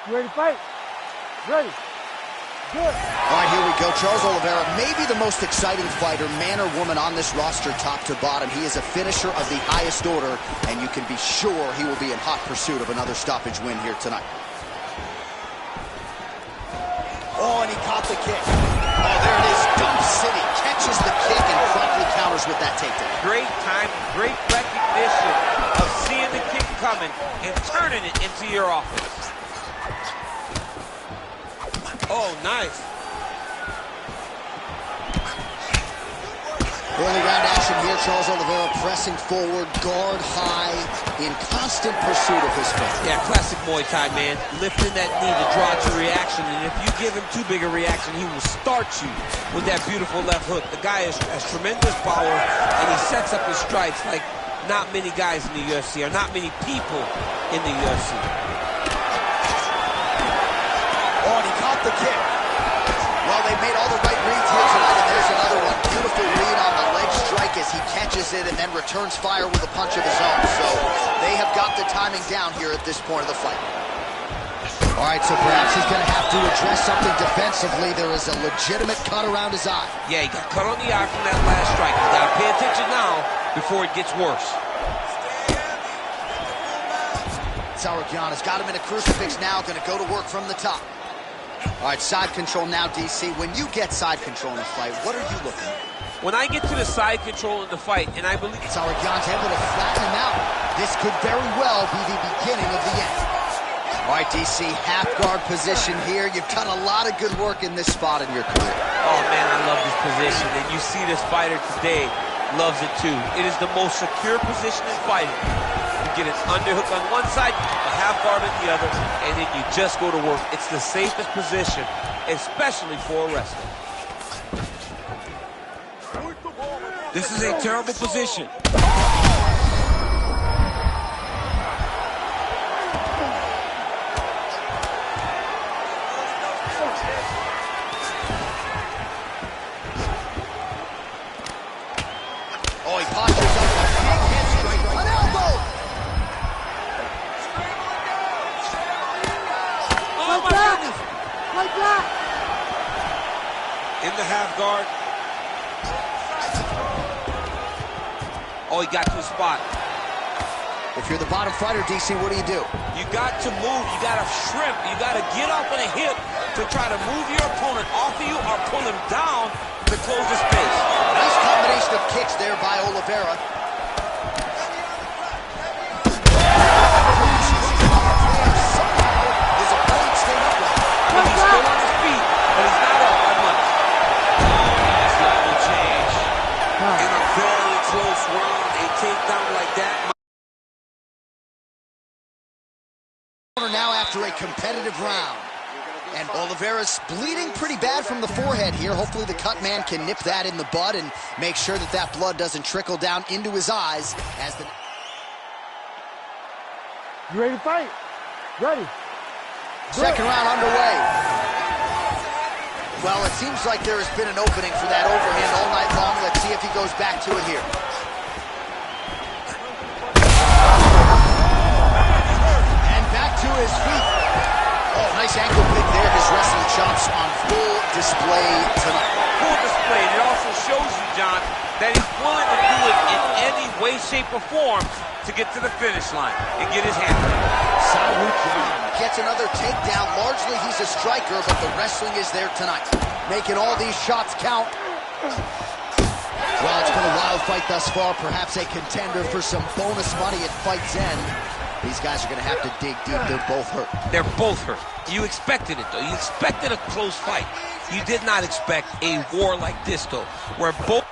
You ready to fight? Ready. Good. All right, here we go. Charles Oliveira, maybe the most exciting fighter, man or woman, on this roster, top to bottom. He is a finisher of the highest order, and you can be sure he will be in hot pursuit of another stoppage win here tonight. Oh, and he caught the kick. Oh, there it is. Dump City catches the kick and promptly counters with that takedown. Great time, great recognition of seeing the kick coming and turning it into your offense. Oh, nice. Early round action here. Charles Oliveira pressing forward, guard high, in constant pursuit of his foot. Yeah, classic Muay Thai, man. Lifting that knee to draw to reaction, and if you give him too big a reaction, he will start you with that beautiful left hook. The guy has tremendous power, and he sets up his strikes like not many guys in the UFC, or not many people in the UFC. Oh, and he caught the kick. Well, they made all the right reads here tonight, and there's another one. Beautiful read on the leg strike as he catches it and then returns fire with a punch of his own. So they have got the timing down here at this point of the fight. All right, so perhaps he's going to have to address something defensively. There is a legitimate cut around his eye. Yeah, he got cut on the eye from that last strike. He's got to pay attention now before it gets worse. Tsarukyan has got him in a crucifix now, going to go to work from the top. All right, side control now, DC. When you get side control in the fight, what are you looking at? When I get to the side control in the fight, and I believe Tsarukyan's able to flatten him out. This could very well be the beginning of the end. All right, DC, half guard position here. You've done a lot of good work in this spot in your career. Oh, man, I love this position. And you see this fighter today loves it, too. It is the most secure position in fighting. You get an underhook on one side, a half guard on the other, and then you just go to work. It's the safest position, especially for a wrestler. This is a terrible position. Oh, he postures up with a big head strike. An elbow! Oh, my goodness! Like that! In the half guard. Oh, he got to the spot. If you're the bottom fighter, DC, what do? You got to move. You got to shrimp. You got to get up on a hip to try to move your opponent off of you or pull him down to close the space. Nice combination of kicks there by Oliveira. His opponent stayed upright. Well, he's still on his feet, but he's not up by much. That's not going to change. In a very close round, a takedown like that. Now after a competitive round. And Oliveira's bleeding pretty bad from the forehead here. Hopefully the cut man can nip that in the bud and make sure that that blood doesn't trickle down into his eyes as the... You ready to fight? Ready. Second round underway. Well, it seems like there has been an opening for that overhand all night long. Let's see if he goes back to it here. And back to his feet. Oh, nice ankle pick there. His wrestling chops on full display tonight. Full display. And it also shows you, John, that he's willing to do it in any way, shape, or form to get to the finish line and get his hand up. Tsarukyan gets another takedown. Largely, he's a striker, but the wrestling is there tonight. Making all these shots count. Well, it's been a wild fight thus far. Perhaps a contender for some bonus money at fight's end. These guys are going to have to dig deep. They're both hurt. They're both hurt. You expected it, though. You expected a close fight. You did not expect a war like this, though, where both...